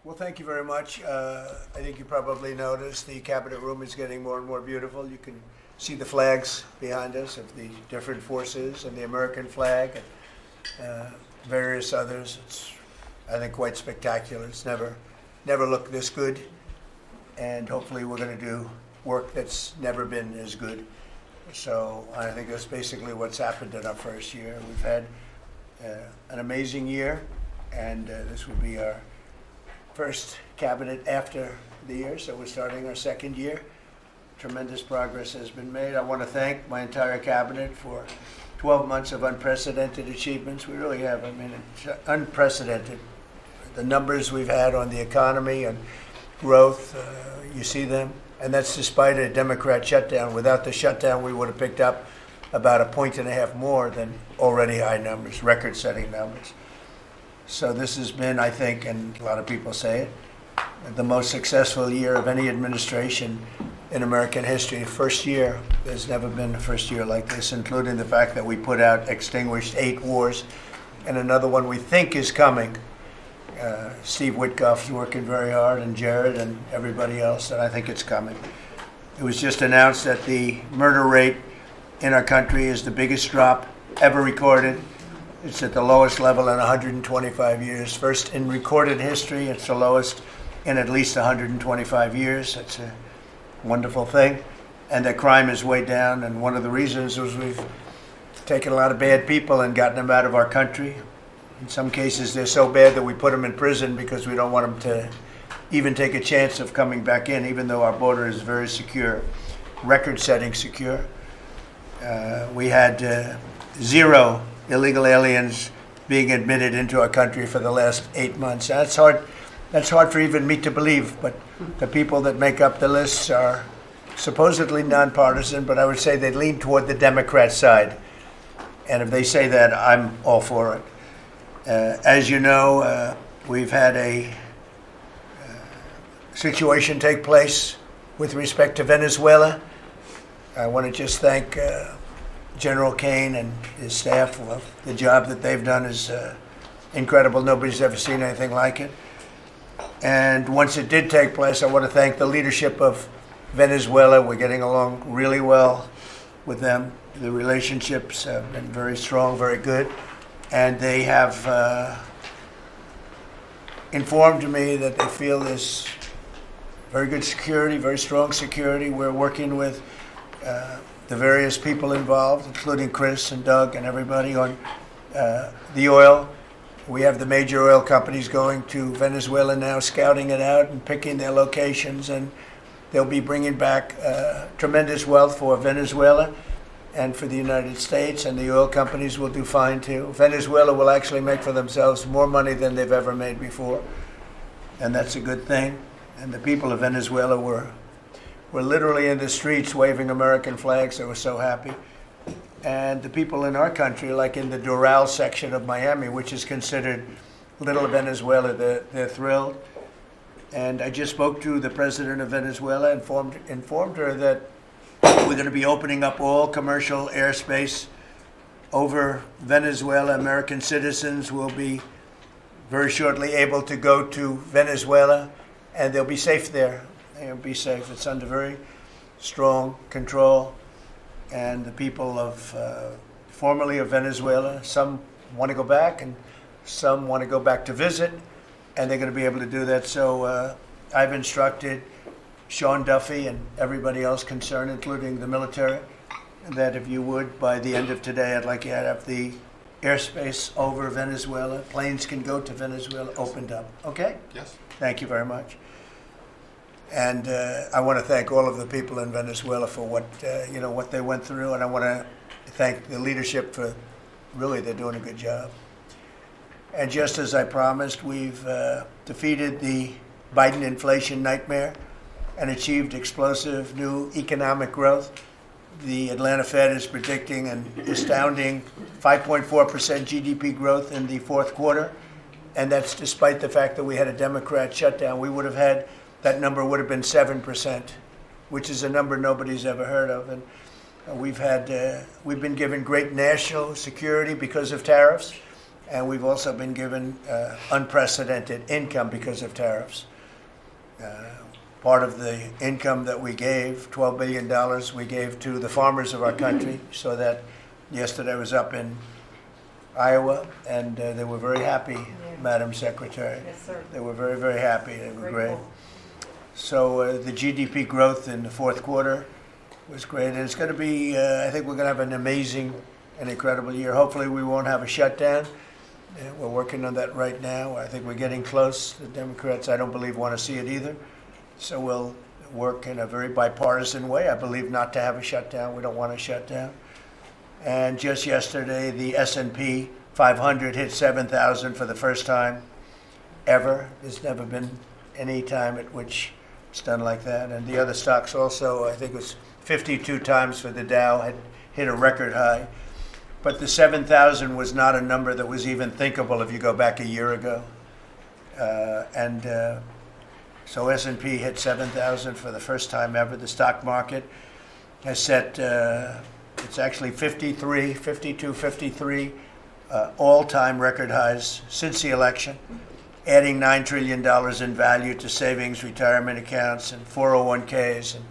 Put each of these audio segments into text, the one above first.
Well, thank you very much. I think you probably noticed the cabinet room is getting more and more beautiful. You can see the flags behind us of the different forces and the American flag and various others. It's, I think, quite spectacular. It's never looked this good, and hopefully we're going to do work that's never been as good. So I think that's basically what's happened in our first year. We've had an amazing year, and this will be our first cabinet after the year, so we're starting our second year. Tremendous progress has been made. I want to thank my entire cabinet for 12 months of unprecedented achievements. We really have. I mean, it's unprecedented. The numbers we've had on the economy and growth, you see them. And that's despite a Democrat shutdown. Without the shutdown, we would have picked up about 1.5 points more than already high numbers, record-setting numbers. So this has been, I think, and a lot of people say it, the most successful year of any administration in American history. First year, there's never been a first year like this, including the fact that we extinguished 8 wars, and another one we think is coming. Steve Witkoff's working very hard, and Jared and everybody else, and I think it's coming. It was just announced that the murder rate in our country is the biggest drop ever recorded. It's at the lowest level in 125 years. First in recorded history, it's the lowest in at least 125 years. That's a wonderful thing. And that crime is way down, and one of the reasons was we've taken a lot of bad people and gotten them out of our country. In some cases, they're so bad that we put them in prison because we don't want them to even take a chance of coming back in, even though our border is very secure, record-setting secure. We had 0 illegal aliens being admitted into our country for the last 8 months. That's hard for even me to believe, but the people that make up the lists are supposedly nonpartisan, but I would say they lean toward the Democrat side. And if they say that, I'm all for it. As you know, we've had a situation take place with respect to Venezuela. I want to just thank General Kane and his staff. The job that they've done is incredible. Nobody's ever seen anything like it. And once it did take place, I want to thank the leadership of Venezuela. We're getting along really well with them. The relationships have been very strong, very good. And they have informed me that they feel there's very good security, very strong security. We're working with the various people involved, including Chris and Doug and everybody on the oil. We have the major oil companies going to Venezuela now, scouting it out and picking their locations, and they'll be bringing back tremendous wealth for Venezuela and for the United States, and the oil companies will do fine too. Venezuela will actually make for themselves more money than they've ever made before, and that's a good thing. And the people of Venezuela were literally in the streets waving American flags. They were so happy. And the people in our country, like in the Doral section of Miami, which is considered little Venezuela, they're thrilled. And I just spoke to the president of Venezuela, informed her that we're going to be opening up all commercial airspace over Venezuela. American citizens will be very shortly able to go to Venezuela, and they'll be safe there. They'll be safe. It's under very strong control. And the people of formerly of Venezuela, some want to go back and some want to go back to visit, and they're going to be able to do that. So I've instructed Sean Duffy and everybody else concerned, including the military, that if you would, by the end of today, I'd like you to have the airspace over Venezuela. Planes can go to Venezuela opened up. Okay? Yes. Thank you very much. And I want to thank all of the people in Venezuela for what they went through, and I want to thank the leadership for really they're doing a good job. And just as I promised, we've defeated the Biden inflation nightmare and achieved explosive new economic growth. The Atlanta Fed is predicting an astounding 5.4% GDP growth in the fourth quarter, and that's despite the fact that we had a Democrat shutdown. That number would have been 7%, which is a number nobody's ever heard of. And we've been given great national security because of tariffs, and we've also been given unprecedented income because of tariffs. Part of the income that we gave, $12 billion, we gave to the farmers of our country, so that yesterday I was up in Iowa, and they were very happy, Madam Secretary. Yes, sir. They were very, very happy. They were great. Grateful. So the GDP growth in the fourth quarter was great, and it's going to be, I think we're going to have an amazing and incredible year. Hopefully we won't have a shutdown. We're working on that right now. I think we're getting close. The Democrats, I don't believe, want to see it either. So we'll work in a very bipartisan way. I believe not to have a shutdown. We don't want a shutdown. And just yesterday, the S&P 500 hit 7,000 for the first time ever. There's never been any time at which it's done like that. And the other stocks also, I think it was 52 times for the Dow, had hit a record high. But the 7,000 was not a number that was even thinkable if you go back a year ago. So S&P hit 7,000 for the first time ever. The stock market has set, it's actually 53 all-time record highs since the election, adding $9 trillion in value to savings, retirement accounts, and 401ks. And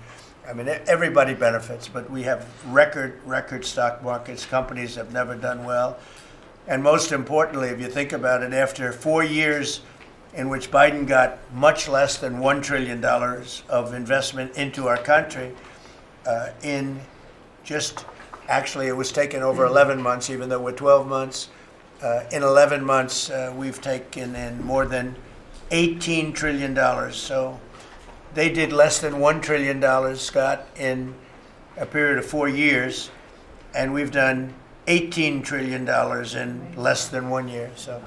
I mean, everybody benefits, but we have record stock markets. Companies have never done well. And most importantly, if you think about it, after 4 years in which Biden got much less than $1 trillion of investment into our country, actually it was taken over 11 months, even though we're 12 months. In 11 months, we've taken in more than $18 trillion. So they did less than $1 trillion, Scott, in a period of 4 years, and we've done $18 trillion in less than 1 year. So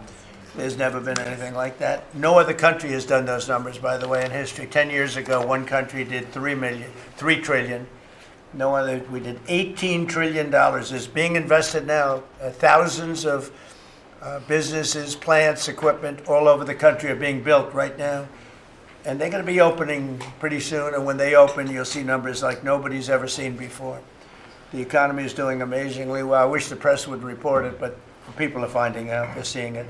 there's never been anything like that. No other country has done those numbers, by the way, in history. 10 years ago, one country did $3 trillion. No other. We did $18 trillion. Is being invested now. Thousands of businesses, plants, equipment all over the country are being built right now. And they're going to be opening pretty soon. And when they open, you'll see numbers like nobody's ever seen before. The economy is doing amazingly well. I wish the press would report it, but people are finding out. They're seeing it.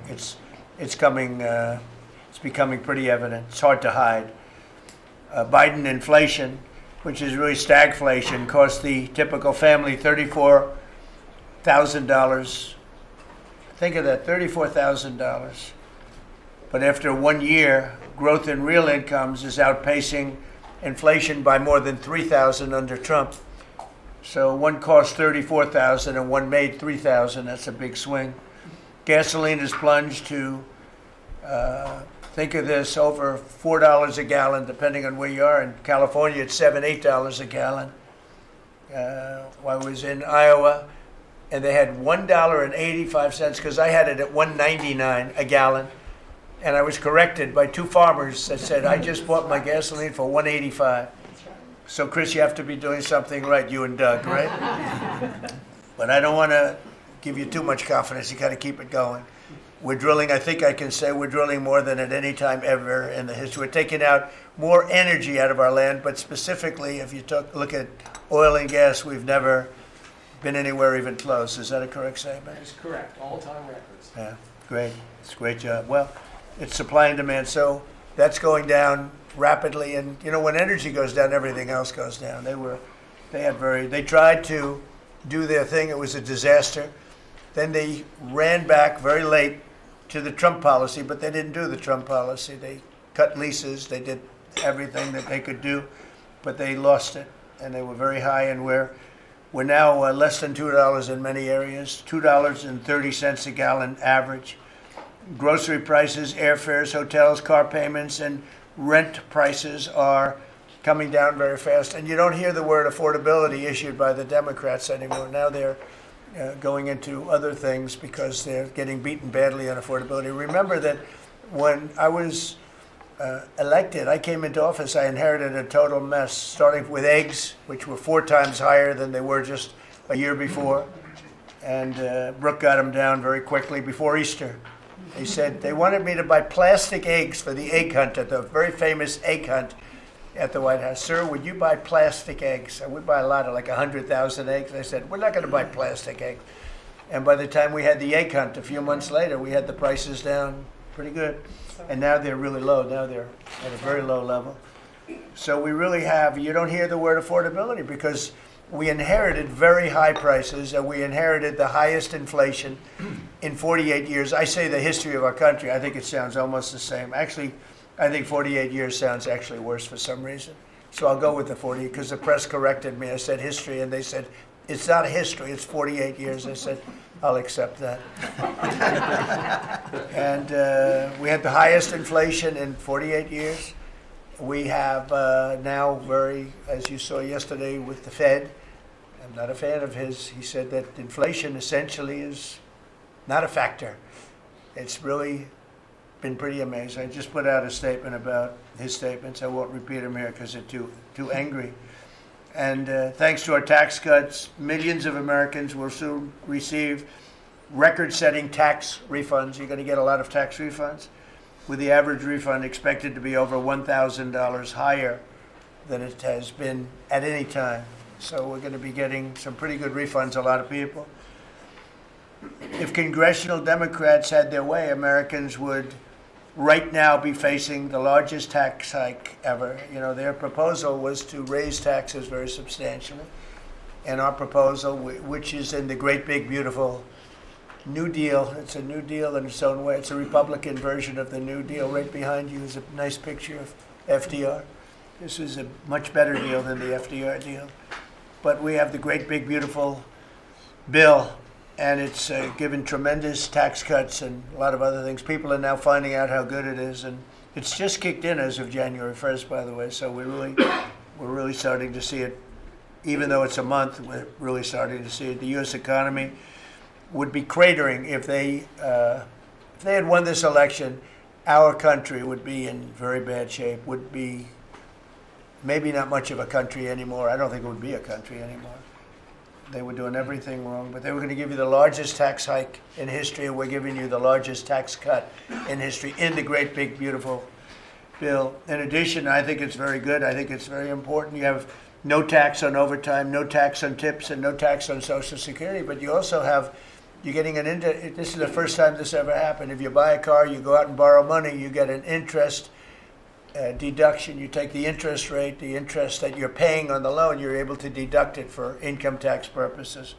It's coming. It's becoming pretty evident. It's hard to hide. Biden inflation, which is really stagflation, cost the typical family $34,000. Think of that, $34,000. But after 1 year, growth in real incomes is outpacing inflation by more than $3,000 under Trump. So one cost $34,000 and one made $3,000. That's a big swing. Gasoline has plunged to, think of this, over $4 a gallon, depending on where you are. In California, it's $7, $8 a gallon. I was in Iowa, and they had $1.85, because I had it at $1.99 a gallon. And I was corrected by two farmers that said, I just bought my gasoline for $1.85. So, Chris, you have to be doing something right, you and Doug, right? But I don't want to give you too much confidence. You got to keep it going. We're drilling, I think I can say we're drilling more than at any time ever in the history. We're taking out more energy out of our land, but specifically, if you look at oil and gas, we've never been anywhere even close. Is that a correct statement? That is correct. All-time records. Yeah, great. It's a great job. Well, it's supply and demand, so that's going down rapidly. And you know, when energy goes down, everything else goes down. They tried to do their thing. It was a disaster. Then they ran back very late to the Trump policy, but they didn't do the Trump policy. They cut leases. They did everything that they could do, but they lost it, and they were very high. And we're now less than $2 in many areas, $2.30 a gallon average. Grocery prices, airfares, hotels, car payments, and rent prices are coming down very fast. And you don't hear the word affordability issued by the Democrats anymore. Now they're going into other things because they're getting beaten badly on affordability. Remember that when I was elected, I came into office, I inherited a total mess, starting with eggs, which were 4 times higher than they were just a year before. And Brooke got them down very quickly before Easter. They said they wanted me to buy plastic eggs for the egg hunt, at the very famous egg hunt at the White House. Sir, would you buy plastic eggs? And we buy a lot of, like 100,000 eggs. I said, we're not going to buy plastic eggs. And by the time we had the egg hunt a few months later, we had the prices down pretty good. And now they're really low. Now they're at a very low level. So we really have, you don't hear the word affordability because we inherited very high prices and we inherited the highest inflation in 48 years. I say the history of our country. I think it sounds almost the same. Actually, I think 48 years sounds actually worse for some reason. So I'll go with the 40 because the press corrected me. I said history and they said, it's not history, it's 48 years. I said, I'll accept that. And we had the highest inflation in 48 years. We have now as you saw yesterday with the Fed, I'm not a fan of his, he said that inflation essentially is not a factor. It's really been pretty amazing. I just put out a statement about his statements. I won't repeat them here because they're too angry. And thanks to our tax cuts, millions of Americans will soon receive record-setting tax refunds. You're going to get a lot of tax refunds, with the average refund expected to be over $1,000 higher than it has been at any time. So we're going to be getting some pretty good refunds, a lot of people. If congressional Democrats had their way, Americans would right now be facing the largest tax hike ever. You know, their proposal was to raise taxes very substantially. And our proposal, which is in the great big beautiful New Deal, it's a New Deal in its own way. It's a Republican version of the New Deal. Right behind you is a nice picture of FDR. This is a much better deal than the FDR deal. But we have the great big beautiful bill, and it's given tremendous tax cuts and a lot of other things. People are now finding out how good it is, and it's just kicked in as of January 1st, by the way. So we're really starting to see it. Even though it's a month, we're really starting to see it. The U.S. economy would be cratering if they had won this election. Our country would be in very bad shape. Would be maybe not much of a country anymore. I don't think it would be a country anymore. They were doing everything wrong, but they were going to give you the largest tax hike in history, and we're giving you the largest tax cut in history in the great big beautiful bill. In addition, I think it's very good. I think it's very important. You have no tax on overtime, no tax on tips, and no tax on Social Security, but you also have, you're getting this is the first time this ever happened. If you buy a car, you go out and borrow money, you get an interest deduction. You take the interest rate, the interest that you're paying on the loan, you're able to deduct it for income tax purposes.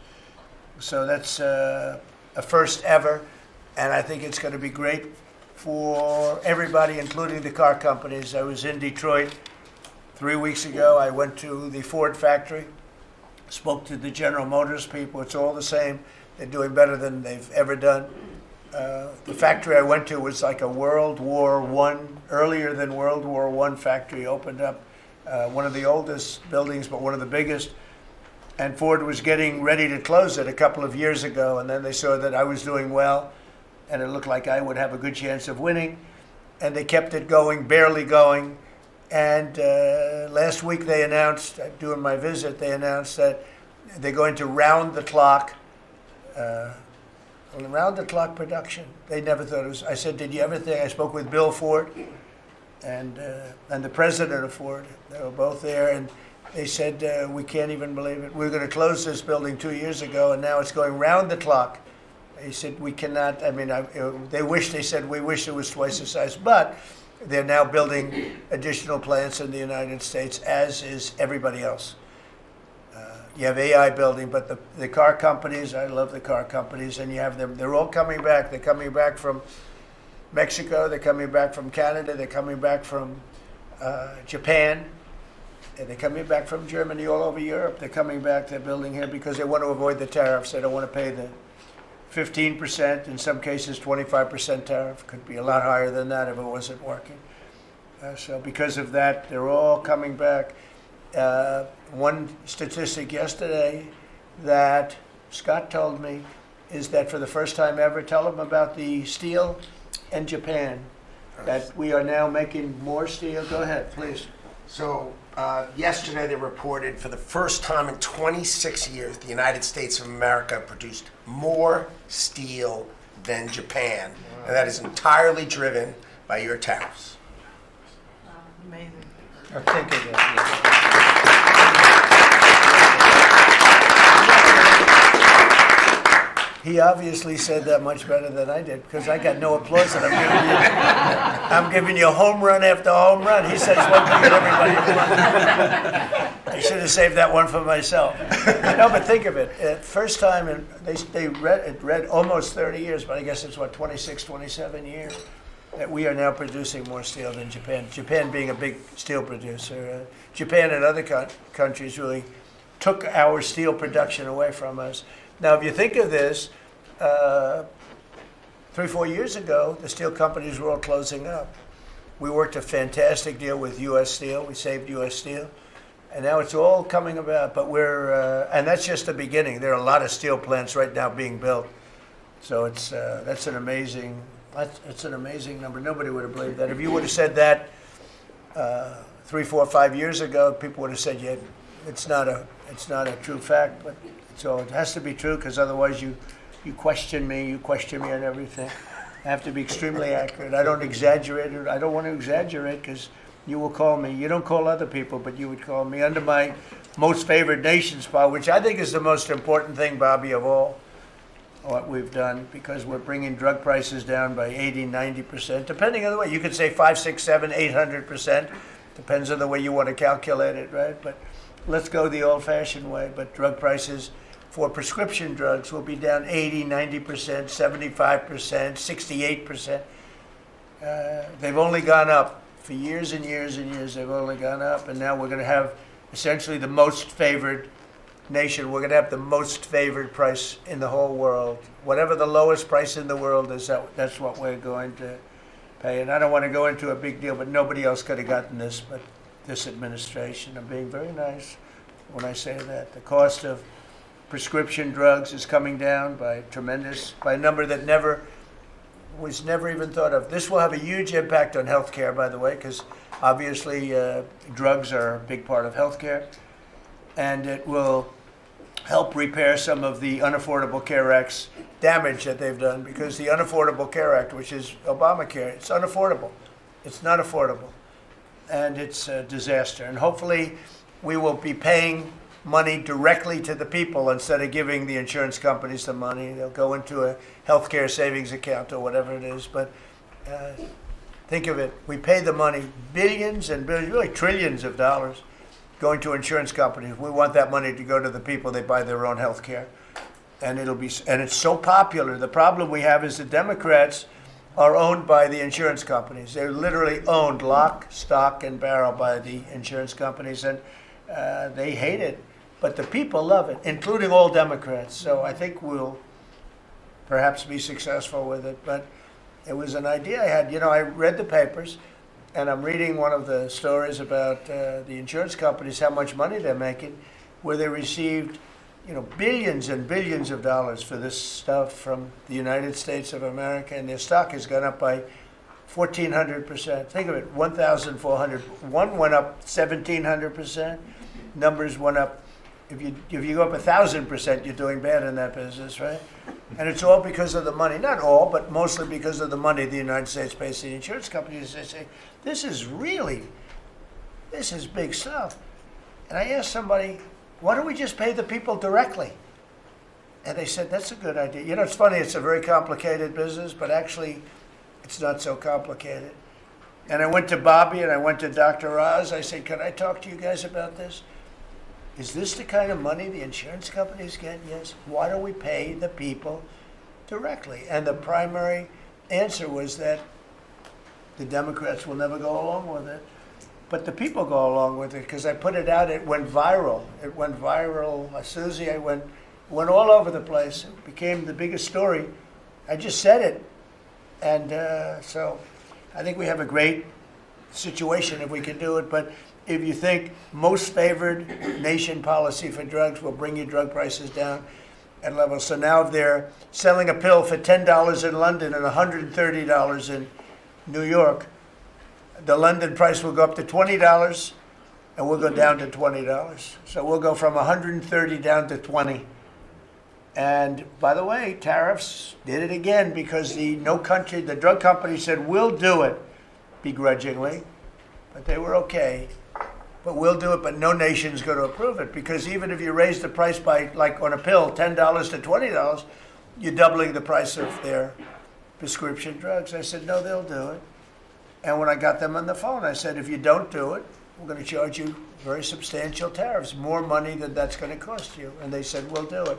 So that's a first ever, and I think it's going to be great for everybody, including the car companies. I was in Detroit 3 weeks ago. I went to the Ford factory, spoke to the General Motors people. It's all the same. They're doing better than they've ever done. The factory I went to was like a World War I, earlier than World War I factory, opened up. One of the oldest buildings, but one of the biggest. And Ford was getting ready to close it a couple of years ago, and then they saw that I was doing well, and it looked like I would have a good chance of winning. And they kept it going, barely going. And last week they announced, during my visit, they announced that they're going to round the clock production. They never thought it was. I said, did you ever think? I spoke with Bill Ford and the president of Ford. They were both there, and they said, we can't even believe it. We were going to close this building 2 years ago, and now it's going round the clock. He said, we cannot. I mean, they said, we wish it was twice the size, but they're now building additional plants in the United States, as is everybody else. You have AI building, but the car companies, I love the car companies, and you have them, they're all coming back. They're coming back from Mexico, they're coming back from Canada, they're coming back from Japan, and they're coming back from Germany, all over Europe. They're coming back, they're building here because they want to avoid the tariffs. They don't want to pay the 15%, in some cases 25% tariff. Could be a lot higher than that if it wasn't working. So because of that, they're all coming back. One statistic yesterday that Scott told me is that for the first time ever, tell them about the steel in Japan, that we are now making more steel. Go ahead, please. So yesterday they reported for the first time in 26 years, the United States of America produced more steel than Japan. Wow. And that is entirely driven by your tariffs. Amazing. I think it is. He obviously said that much better than I did because I got no applause and I'm giving you home run after home run. He says one thing and everybody else. I should have saved that one for myself. No, but think of it. First time, and they read almost 30 years, but I guess it's 26, 27 years that we are now producing more steel than Japan. Japan being a big steel producer. Japan and other countries really took our steel production away from us. Now, if you think of this, 3-4 years ago, the steel companies were all closing up. We worked a fantastic deal with U.S. Steel. We saved U.S. Steel. And now it's all coming about. But and that's just the beginning. There are a lot of steel plants right now being built. So that's an amazing number. Nobody would have believed that. If you would have said that 3, 4, 5 years ago, people would have said, yeah, it's not a true fact. But so it has to be true because otherwise you question me on everything. I have to be extremely accurate. I don't exaggerate it. I don't want to exaggerate because you will call me. You don't call other people, but you would call me under my most favored nation spot, which I think is the most important thing, Bobby, of all what we've done because we're bringing drug prices down by 80, 90%, depending on the way. You could say 5, 6, 7, 800%. Depends on the way you want to calculate it, right? But let's go the old-fashioned way. But drug prices for prescription drugs will be down 80, 90%, 75%, 68%. They've only gone up for years and years and years. They've only gone up, and now we're going to have essentially the most favored nation. We're going to have the most favored price in the whole world. Whatever the lowest price in the world is, that's what we're going to pay. And I don't want to go into a big deal, but nobody else could have gotten this but this administration. I'm being very nice when I say that. The cost of prescription drugs is coming down by a number that was never even thought of. This will have a huge impact on healthcare, by the way, because obviously drugs are a big part of healthcare, and it will help repair some of the Unaffordable Care Act's damage that they've done, because the Unaffordable Care Act, which is Obamacare, it's unaffordable. It's not affordable, and it's a disaster. And hopefully we will be paying money directly to the people instead of giving the insurance companies the money. They'll go into a healthcare savings account or whatever it is. But think of it. We pay the money, billions and billions, really trillions of dollars going to insurance companies. We want that money to go to the people. They buy their own healthcare. And it's so popular. The problem we have is the Democrats are owned by the insurance companies. They're literally owned lock, stock, and barrel by the insurance companies. And they hate it. But the people love it, including all Democrats. So I think we'll perhaps be successful with it. But it was an idea I had. I read the papers, and I'm reading one of the stories about the insurance companies, how much money they're making, where they received, billions and billions of dollars for this stuff from the United States of America, and their stock has gone up by 1,400%. Think of it, 1,400. One went up 1,700%. Numbers went up. If you go up 1,000%, you're doing bad in that business, right? And it's all because of the money. Not all, but mostly because of the money the United States pays to the insurance companies. They say, this is big stuff. And I asked somebody, why don't we just pay the people directly? And they said, that's a good idea. It's funny, it's a very complicated business, but actually it's not so complicated. And I went to Bobby and I went to Dr. Oz. I said, can I talk to you guys about this? Is this the kind of money the insurance companies get? Yes. Why don't we pay the people directly? And the primary answer was that the Democrats will never go along with it. But the people go along with it because I put it out. It went viral. Susie, I went all over the place. It became the biggest story. I just said it. And so I think we have a great situation if we can do it. But if you think most favored nation policy for drugs will bring your drug prices down at levels. So now if they're selling a pill for $10 in London and $130 in New York, the London price will go up to $20 and we'll go down to $20. So we'll go from 130 down to 20. And by the way, tariffs did it again because the drug company said, we'll do it begrudgingly, but they were okay. But we'll do it, but no nation's going to approve it because even if you raise the price by, like on a pill, $10 to $20, you're doubling the price of their prescription drugs. I said, no, they'll do it. And when I got them on the phone, I said, if you don't do it, we're going to charge you very substantial tariffs, more money than that's going to cost you. And they said, we'll do it.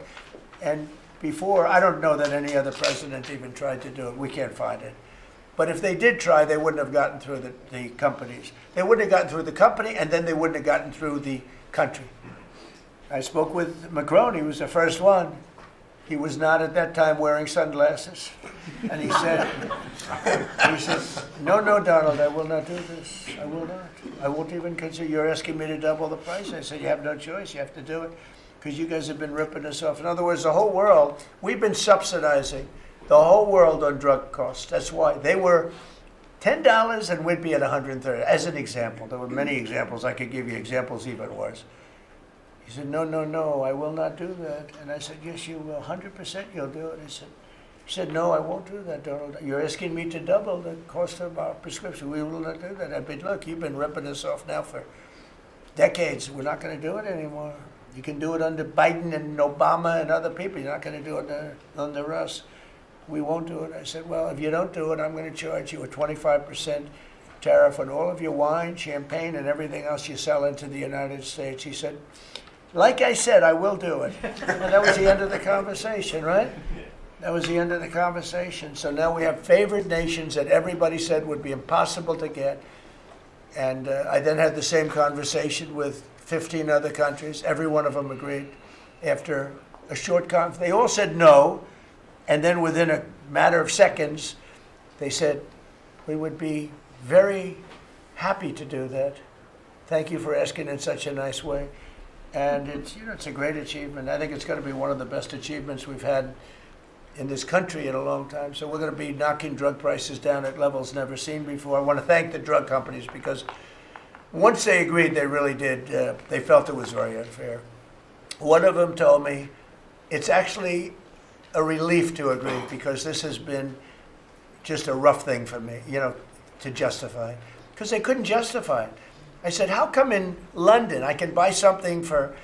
And before, I don't know that any other president even tried to do it. We can't find it. But if they did try, they wouldn't have gotten through the companies. They wouldn't have gotten through the company, and then they wouldn't have gotten through the country. I spoke with Macron. He was the first one. He was not at that time wearing sunglasses. And he said, no, Donald, I will not do this. I will not. I won't even consider, you're asking me to double the price. I said, you have no choice. You have to do it because you guys have been ripping us off. In other words, the whole world, we've been subsidizing the whole world on drug costs. That's why they were $10 and we'd be at 130. As an example, there were many examples. I could give you examples even worse. He said, no, I will not do that. And I said, yes, you will. 100% you'll do it. He said, no, I won't do that, Donald. You're asking me to double the cost of our prescription. We will not do that. I said, look, you've been ripping us off now for decades. We're not going to do it anymore. You can do it under Biden and Obama and other people. You're not going to do it under us. We won't do it. I said, well, if you don't do it, I'm going to charge you a 25% tariff on all of your wine, champagne, and everything else you sell into the United States. He said, like I said, I will do it. And that was the end of the conversation, right? That was the end of the conversation. So now we have favored nations that everybody said would be impossible to get. And I then had the same conversation with 15 other countries. Every one of them agreed. After a short conference, they all said no. And then within a matter of seconds, they said, we would be very happy to do that. Thank you for asking in such a nice way. And it's a great achievement. I think it's going to be one of the best achievements we've had in this country in a long time. So we're going to be knocking drug prices down at levels never seen before. I want to thank the drug companies because once they agreed, they really did. They felt it was very unfair. One of them told me it's actually a relief to agree because this has been just a rough thing for me, to justify. Because they couldn't justify it. I said, how come in London I can buy something for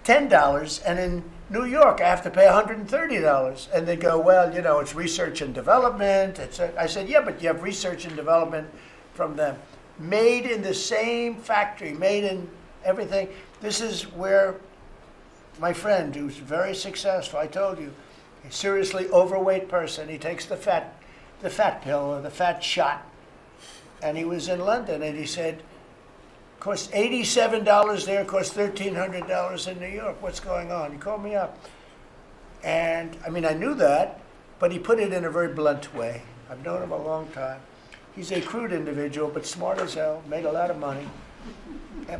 $10 and in New York I have to pay $130? And they go, well, it's research and development. I said, yeah, but you have research and development from them. Made in the same factory, made in everything. This is where my friend, who's very successful, I told you, a seriously overweight person, he takes the fat pill or the fat shot. And he was in London and he said, costs $87 there, costs $1,300 in New York. What's going on? He called me up. And, I knew that, but he put it in a very blunt way. I've known him a long time. He's a crude individual, but smart as hell, made a lot of money.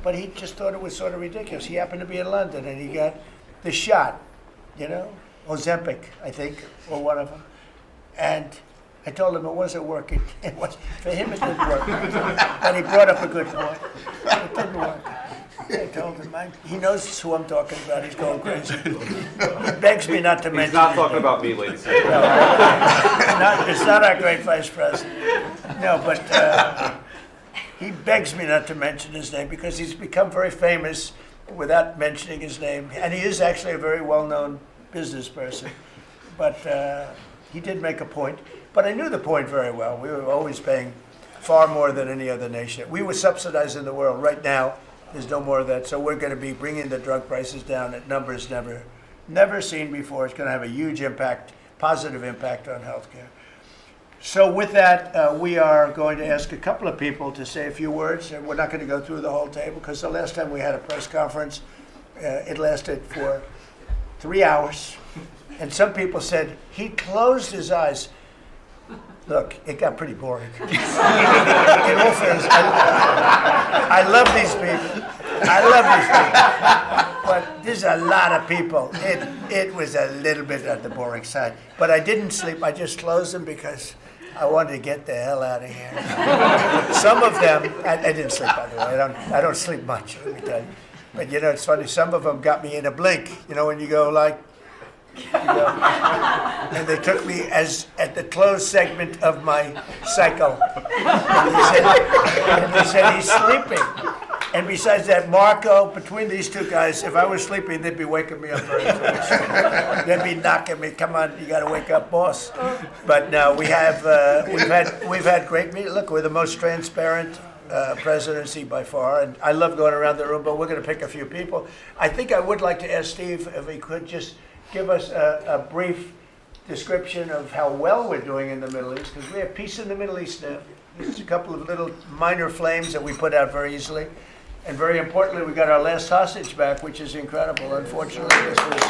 But he just thought it was sort of ridiculous. He happened to be in London, and he got the shot, Ozempic, I think, or one of them. And I told him it wasn't working. For him, it didn't work. And he brought up a good point. It didn't work. I told him, he knows who I'm talking about. He's going crazy. He begs me not to mention. He's not talking about me, ladies and gentlemen. It's not our great vice president. No, but he begs me not to mention his name because he's become very famous without mentioning his name. And he is actually a very well-known business person. But he did make a point. But I knew the point very well. We were always paying far more than any other nation. We were subsidizing the world. Right now, there's no more of that. So we're going to be bringing the drug prices down at numbers never seen before. It's going to have a huge impact, positive impact on healthcare. So with that, we are going to ask a couple of people to say a few words. And we're not going to go through the whole table because the last time we had a press conference, it lasted for 3 hours. And some people said he closed his eyes. Look, it got pretty boring. In all fairness, I love these people. But there's a lot of people. It was a little bit on the boring side. But I didn't sleep. I just closed them because I wanted to get the hell out of here. Some of them, I didn't sleep, by the way. I don't sleep much, let me tell you. But it's funny. Some of them got me in a blink. When you go like, and they took me as at the closed segment of my cycle. And they said he's sleeping. And besides that, Marco, between these two guys, if I was sleeping, they'd be waking me up very soon. They'd be knocking me, come on, you gotta wake up, boss. But no, we've had great meetings. Look, we're the most transparent presidency by far, and I love going around the room, but we're gonna pick a few people. I think I would like to ask Steve if he could just give us a brief description of how well we're doing in the Middle East, because we have peace in the Middle East now. There's a couple of little minor flames that we put out very easily. And very importantly, we got our last hostage back, which is incredible. Unfortunately, this was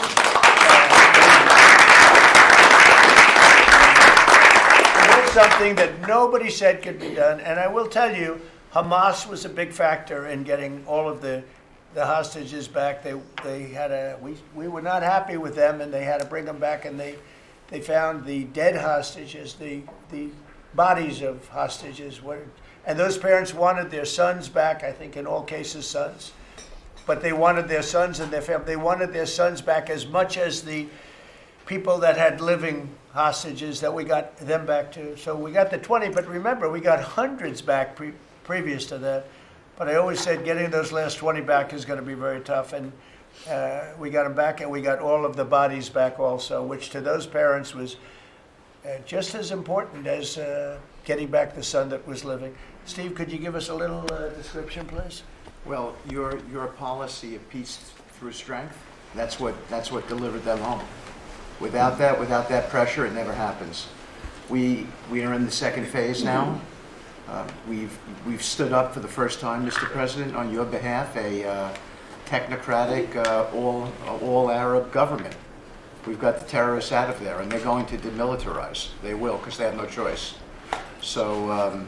something that nobody said could be done. And I will tell you, Hamas was a big factor in getting all of the hostages back. We were not happy with them, and they had to bring them back. And they found the dead hostages, the bodies of hostages. And those parents wanted their sons back, I think in all cases sons. But they wanted their sons and their family. They wanted their sons back as much as the people that had living hostages that we got them back to. So we got the 20, but remember, we got hundreds back previous to that. But I always said getting those last 20 back is going to be very tough. And we got them back, and we got all of the bodies back also, which to those parents was just as important as getting back the son that was living. Steve, could you give us a little description, please? Well, your policy of peace through strength, that's what delivered them home. Without that pressure, it never happens. We are in the second phase now. We've stood up for the first time, Mr. President, on your behalf, a technocratic, all Arab government. We've got the terrorists out of there, and they're going to demilitarize. They will, because they have no choice. So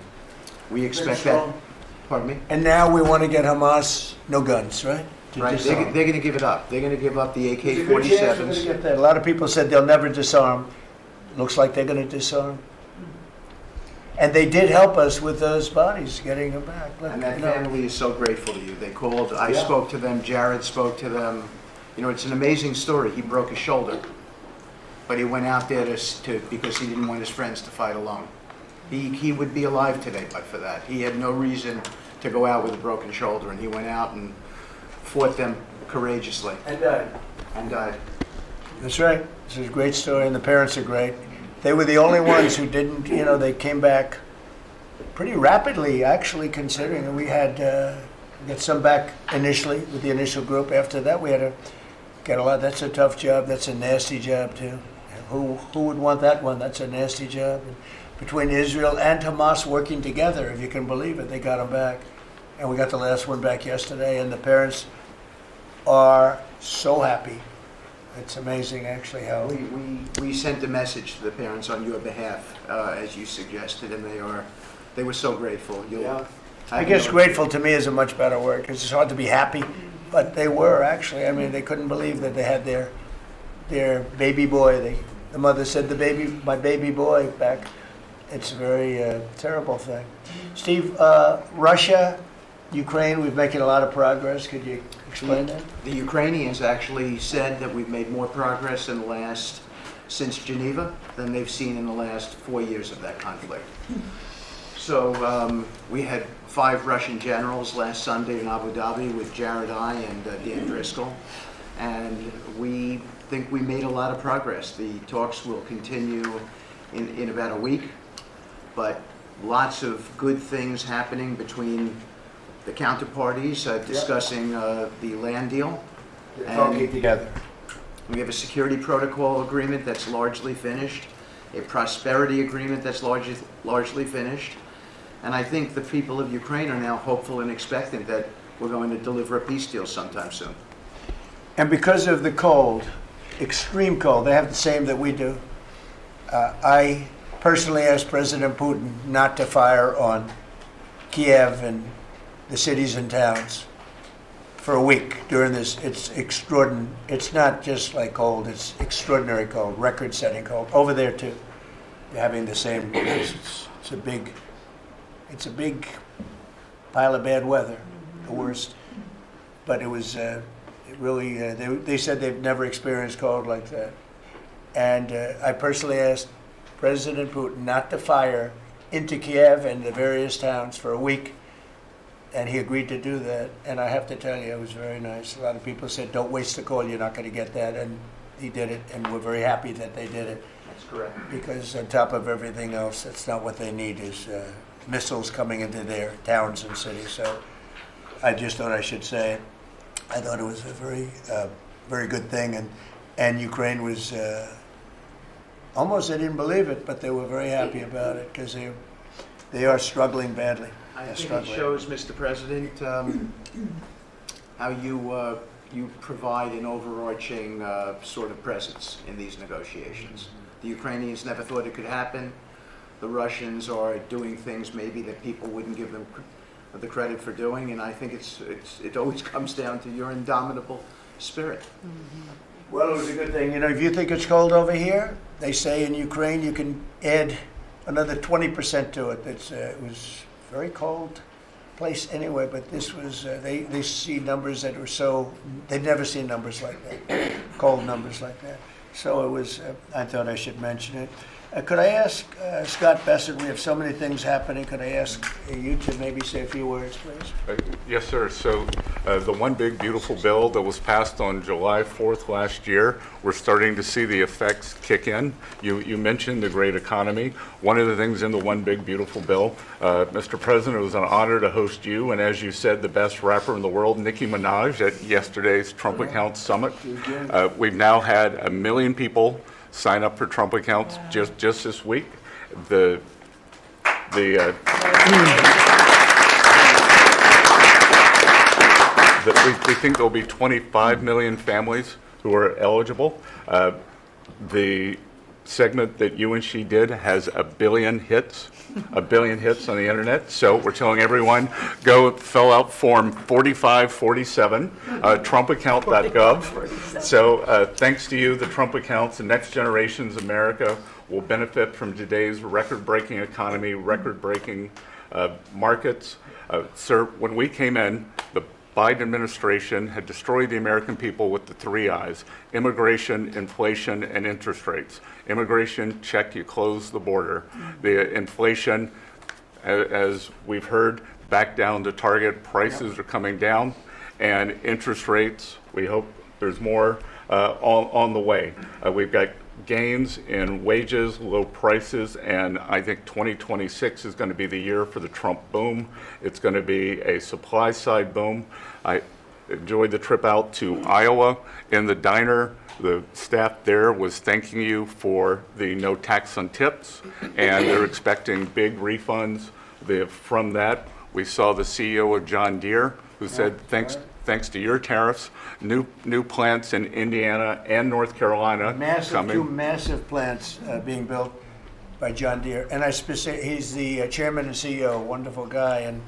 we expect that. Pardon me? And now we want to get Hamas no guns, right? Right. They're going to give it up. They're going to give up the There's a good chance we're gonna AK-47s. get that. A lot of people said they'll never disarm. Looks like they're going to disarm. And they did help us with those bodies, getting them back. Look, And that you know. family is so grateful to you. They called, I Yeah. spoke to them, Jared spoke to them. You know, it's an amazing story. He broke his shoulder, but he went out there because he didn't want his friends to fight alone. He would be alive today but for that. He had no reason to go out with a broken shoulder, and he went out and fought them courageously And died. and died. That's right. This is a great story, and the parents are great. They were the only ones who didn't, they came back pretty rapidly, actually, considering. And we had got some back initially with the initial group. After that, we had to get a lot. That's a tough job. That's a nasty job, too. Who would want that one? That's a nasty job. And between Israel and Hamas working together, if you can believe it, they got them back. And we got the last one back yesterday, and the parents are so happy. It's amazing, actually, how... We sent a message to the parents on your behalf, as you suggested, and they were so grateful. I guess grateful to me is a much better word, because it's hard to be happy, but they were, actually. I mean, they couldn't believe that they had their baby boy. The mother said, my baby boy back. It's a very terrible thing. Steve, Russia, Ukraine, we've making a lot of progress. Could you explain that? The Ukrainians actually said that we've made more progress since Geneva than they've seen in the last 4 years of that conflict. So we had 5 Russian generals last Sunday in Abu Dhabi with Jared I and Dan Driscoll, and we think we made a lot of progress. The talks will continue in about a week, but lots of good things happening between the counterparties, discussing the land deal. Talking together. We have a security protocol agreement that's largely finished, a prosperity agreement that's largely finished, and I think the people of Ukraine are now hopeful and expectant that we're going to deliver a peace deal sometime soon. And because of the cold, extreme cold, they have the same that we do. I personally asked President Putin not to fire on Kiev and the cities and towns for a week during this. It's extraordinary. It's not just like cold, it's extraordinary cold, record-setting cold. Over there too, they're having the same. It's a big pile of bad weather, the worst. But it was they said they've never experienced cold like that. And I personally asked President Putin not to fire into Kiev and the various towns for a week. and he agreed to do that. And I have to tell you, it was very nice. A lot of people said, "Don't waste the call. You're not going to get that," and he did it, and we're very happy that they did it. That's correct. Because on top of everything else, that's not what they need is missiles coming into their towns and cities. So I just thought I should say it. I thought it was a very good thing, and Ukraine was almost, they didn't believe it, but they were very happy about it because they are struggling badly. I They're think it struggling. shows, Mr. President, how you provide an overarching sort of presence in these negotiations. The Ukrainians never thought it could happen. The Russians are doing things maybe that people wouldn't give them the credit for doing, and I think it always comes down to your indomitable spirit. Well, it was a good thing. You know, if you think it's cold over here, they say in Ukraine you can add another 20% to it. It was very cold place anyway, but this was, they see numbers that were so, they'd never seen numbers like that, cold numbers like that. So it was, I thought I should mention it. Could I ask Scott Bessett, we have so many things happening, could I ask you to maybe say a few words, please? Yes, sir. So the one big beautiful bill that was passed on July 4th last year, we're starting to see the effects kick in. You mentioned the great economy. One of the things in the one big beautiful bill, Mr. President, it was an honor to host you, and as you said, the best rapper in the world, Nicki Minaj, at yesterday's Trump Accounts Summit. We've now had 1 million people sign up for Trump accounts just this week. We think there'll be 25 million families who are eligible. The segment that you and she did has 1 billion hits. 1 billion hits on the internet. So we're telling everyone, go fill out form 4547, trumpaccount.gov. So thanks to you, the Trump accounts, the next generation's America will benefit from today's record-breaking economy, record-breaking markets. Sir, when we came in, the Biden administration had destroyed the American people with the 3 I's: immigration, inflation, and interest rates. Immigration, check, you close the border. The inflation, as we've heard, back down to target. Prices are coming down. And interest rates, we hope there's more on the way. We've got gains in wages, low prices, and I think 2026 is going to be the year for the Trump boom. It's going to be a supply side boom. I enjoyed the trip out to Iowa. In the diner, the staff there was thanking you for the no tax on tips, and they're expecting big refunds. From that, we saw the CEO of John Deere, who said, thanks to your tariffs, new plants in Indiana and North Carolina coming. 2 massive plants being built by John Deere. And he's the chairman and CEO, wonderful guy. And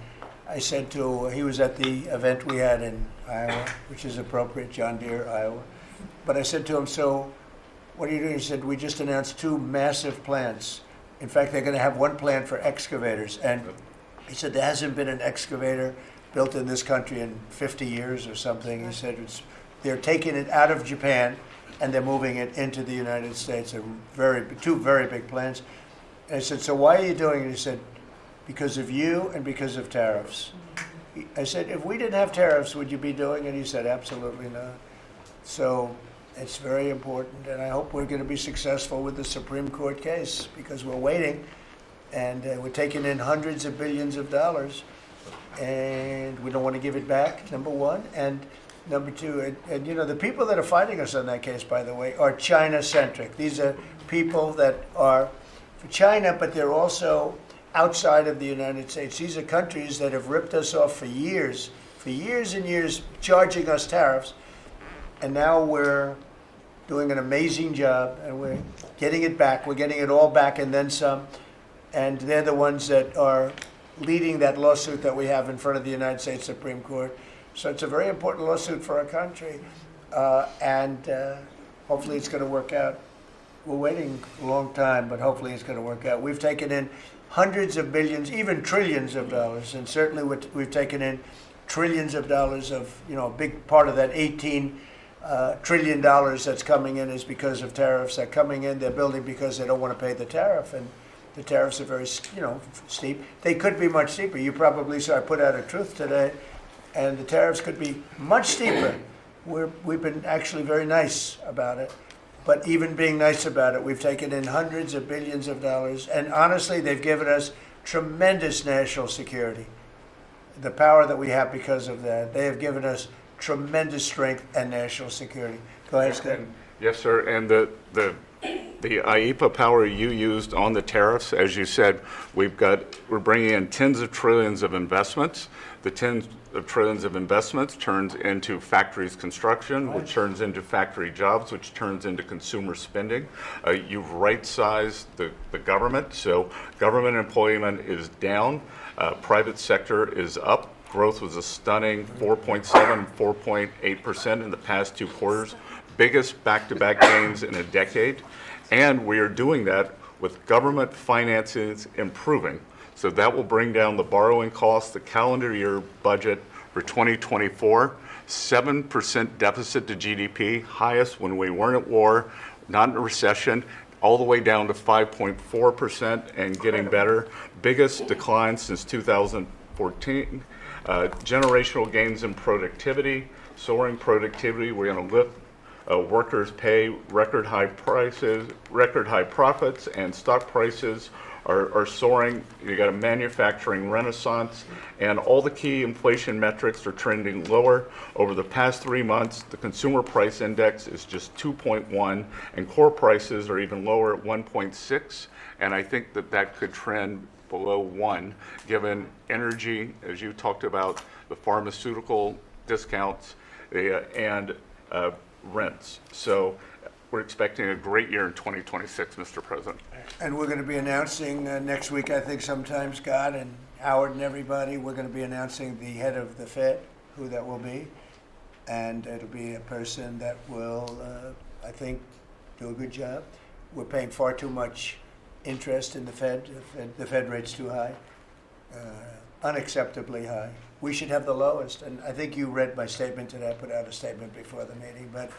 I said he was at the event we had in Iowa, which is appropriate, John Deere, Iowa. But I said to him, so what are you doing? He said, we just announced 2 massive plants. In fact, they're going to have 1 plant for excavators. And he said, there hasn't been an excavator built in this country in 50 years or something. He said they're taking it out of Japan and they're moving it into the United States. They're 2 very big plants. And I said, so why are you doing it? He said, because of you and because of tariffs. I said, if we didn't have tariffs, would you be doing it? He said, absolutely not. So it's very important, and I hope we're going to be successful with the Supreme Court case because we're waiting, and we're taking in hundreds of billions of dollars, and we don't want to give it back, number one. And number two, and you know, the people that are fighting us on that case, by the way, are China-centric. These are people that are for China, but they're also outside of the United States. These are countries that have ripped us off for years and years, charging us tariffs. And now we're doing an amazing job, and we're getting it back. We're getting it all back and then some. And they're the ones that are leading that lawsuit that we have in front of the United States Supreme Court. So it's a very important lawsuit for our country, and hopefully it's going to work out. We're waiting a long time, but hopefully it's going to work out. We've taken in hundreds of billions, even trillions of dollars, and certainly we've taken in trillions of dollars of, you know, a big part of that $18 trillion that's coming in is because of tariffs. They're coming in, they're building because they don't want to pay the tariff. And The tariffs are very, steep. They could be much steeper. You probably saw I put out a truth today, and the tariffs could be much steeper. We've been actually very nice about it. But even being nice about it, we've taken in hundreds of billions of dollars. And honestly, they've given us tremendous national security. The power that we have because of that. They have given us tremendous strength and national security. Go ahead, Scott. Yes, sir. And the IEPA power you used on the tariffs, as you said, we're bringing in tens of trillions of investments. The tens of trillions of investments turns into factories construction, which turns into factory jobs, which turns into consumer spending. You've right-sized the government, so government employment is down, private sector is up. Growth was a stunning 4.7, 4.8% in the past 2 quarters, biggest back-to-back gains in a decade. And we are doing that with government finances improving. So that will bring down the borrowing costs, the calendar year budget for 2024, 7% deficit to GDP, highest when we weren't at war, not in a recession, all the way down to 5.4% and getting better. Biggest decline since 2014. Generational gains in productivity, soaring productivity. We're going to lift workers' pay, record high prices, record high profits, and stock prices are soaring. You got a manufacturing renaissance, and all the key inflation metrics are trending lower. Over the past 3 months, the consumer price index is just 2.1, and core prices are even lower at 1.6, and I think that could trend below 1, given energy, as you talked about, the pharmaceutical discounts, and rents. So we're expecting a great year in 2026, Mr. President. And we're going to be announcing next week, I think sometime, Scott and Howard and everybody, we're going to be announcing the head of the Fed, who that will be. And it'll be a person that will, I think, do a good job. We're paying far too much interest in the Fed. The Fed rate's too high, unacceptably high. We should have the lowest, and I think you read my statement today. I put out a statement before the meeting, but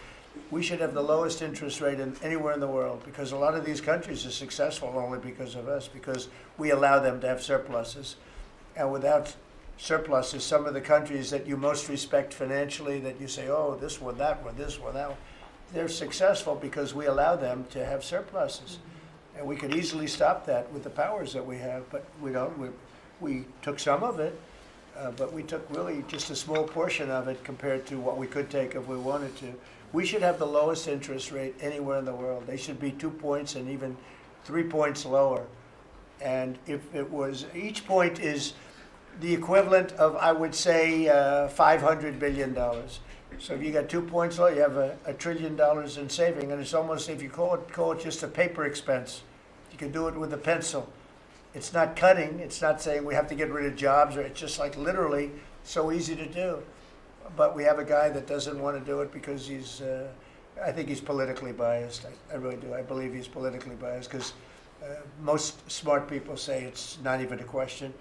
we should have the lowest interest rate anywhere in the world, because a lot of these countries are successful only because of us, because we allow them to have surpluses. And without surpluses, some of the countries that you most respect financially, that you say, oh, this one, that one, this one, that one, they're successful because we allow them to have surpluses. And we could easily stop that with the powers that we have, but we don't. We took some of it, but we took really just a small portion of it compared to what we could take if we wanted to. We should have the lowest interest rate anywhere in the world. They should be 2 points and even 3 points lower. And if it was, each point is the equivalent of, I would say, $500 billion. So if you got 2 points low, you have $1 trillion in saving, and it's almost, if you call it just a paper expense. You can do it with a pencil. It's not cutting. It's not saying we have to get rid of jobs, or it's just like literally so easy to do. But we have a guy that doesn't want to do it because he's, I think he's politically biased. I really do. I believe he's politically biased because most smart people say it's not even a question.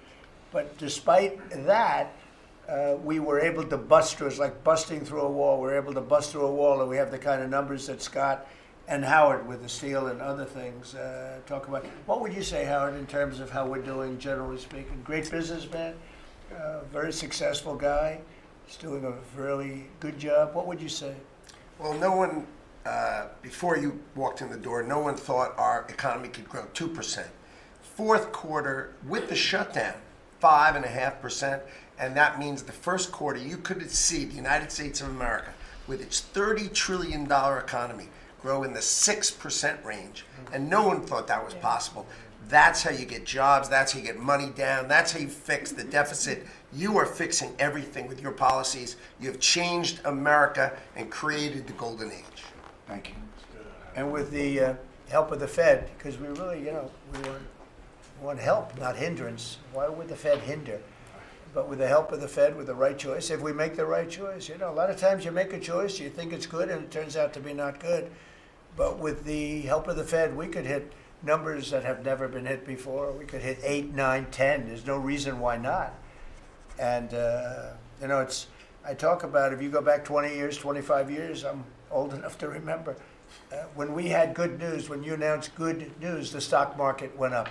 But despite that, we were able to bust through. It's like busting through a wall. We're able to bust through a wall, and we have the kind of numbers that Scott and Howard with the steel and other things talk about. What would you say, Howard, in terms of how we're doing, generally speaking? Great businessman, very successful guy. He's doing a really good job. What would you say? Well, no one, before you walked in the door, no one thought our economy could grow 2%. Fourth quarter, with the shutdown, 5.5%. And that means the first quarter, you could see the United States of America, with its $30 trillion economy, grow in the 6% range. And no one thought that was possible. That's how you get jobs. That's how you get money down. That's how you fix the deficit. You are fixing everything with your policies. You have changed America and created the golden age. Thank you. And with the help of the Fed, because we really, we want help, not hindrance. Why would the Fed hinder? But with the help of the Fed, with the right choice, if we make the right choice, a lot of times you make a choice, you think it's good, and it turns out to be not good. But with the help of the Fed, we could hit numbers that have never been hit before. We could hit 8, 9, 10. There's no reason why not. And, I talk about, if you go back 20 years, 25 years, I'm old enough to remember, when we had good news, when you announced good news, the stock market went up.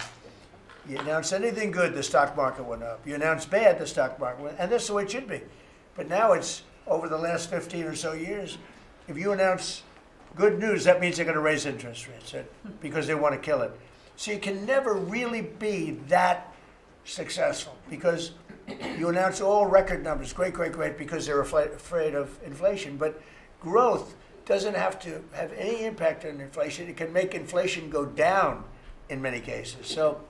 You announce anything good, the stock market went up. You announce bad, the stock market went, and that's the way it should be. But now it's over the last 15 or so years. If you announce good news, that means they're going to raise interest rates because they want to kill it. So you can never really be that successful because you announce all record numbers, great, because they're afraid of inflation. But growth doesn't have to have any impact on inflation. It can make inflation go down in many cases. So,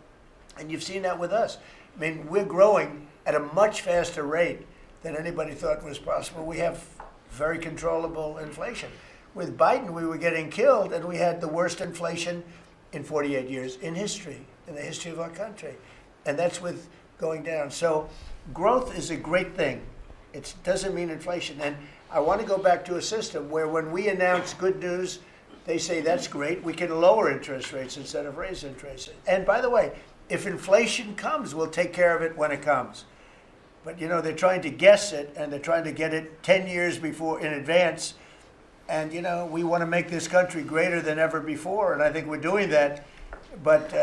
and you've seen that with us. I mean, we're growing at a much faster rate than anybody thought was possible. We have very controllable inflation. With Biden, we were getting killed, and we had the worst inflation in 48 years in history, in the history of our country. And that's with going down. So growth is a great thing. It doesn't mean inflation. And I want to go back to a system where when we announce good news, they say that's great. We can lower interest rates instead of raise interest rates. And by the way, if inflation comes, we'll take care of it when it comes. But you know, they're trying to guess it, and they're trying to get it 10 years before in advance. And you know, we want to make this country greater than ever before, and I think we're doing that. But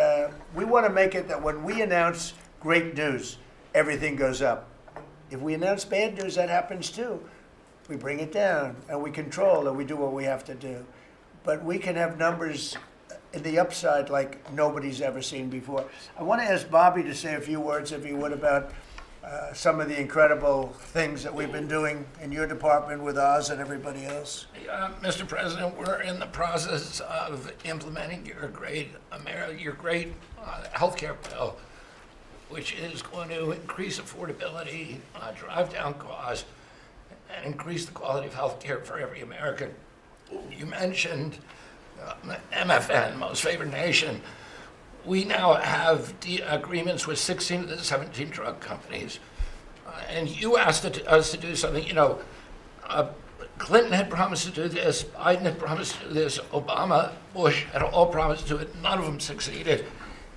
we want to make it that when we announce great news, everything goes up. If we announce bad news, that happens too. We bring it down, and we control, and we do what we have to do. But we can have numbers in the upside like nobody's ever seen before. I want to ask Bobby to say a few words, if he would, about some of the incredible things that we've been doing in your department with Oz and everybody else. Mr. President, we're in the process of implementing your great healthcare bill, which is going to increase affordability, drive down costs, and increase the quality of healthcare for every American. You mentioned MFN, Most Favored Nation. We now have agreements with 16 of the 17 drug companies. And you asked us to do something. You know, Clinton had promised to do this, Biden had promised to do this, Obama, Bush had all promised to do it. None of them succeeded.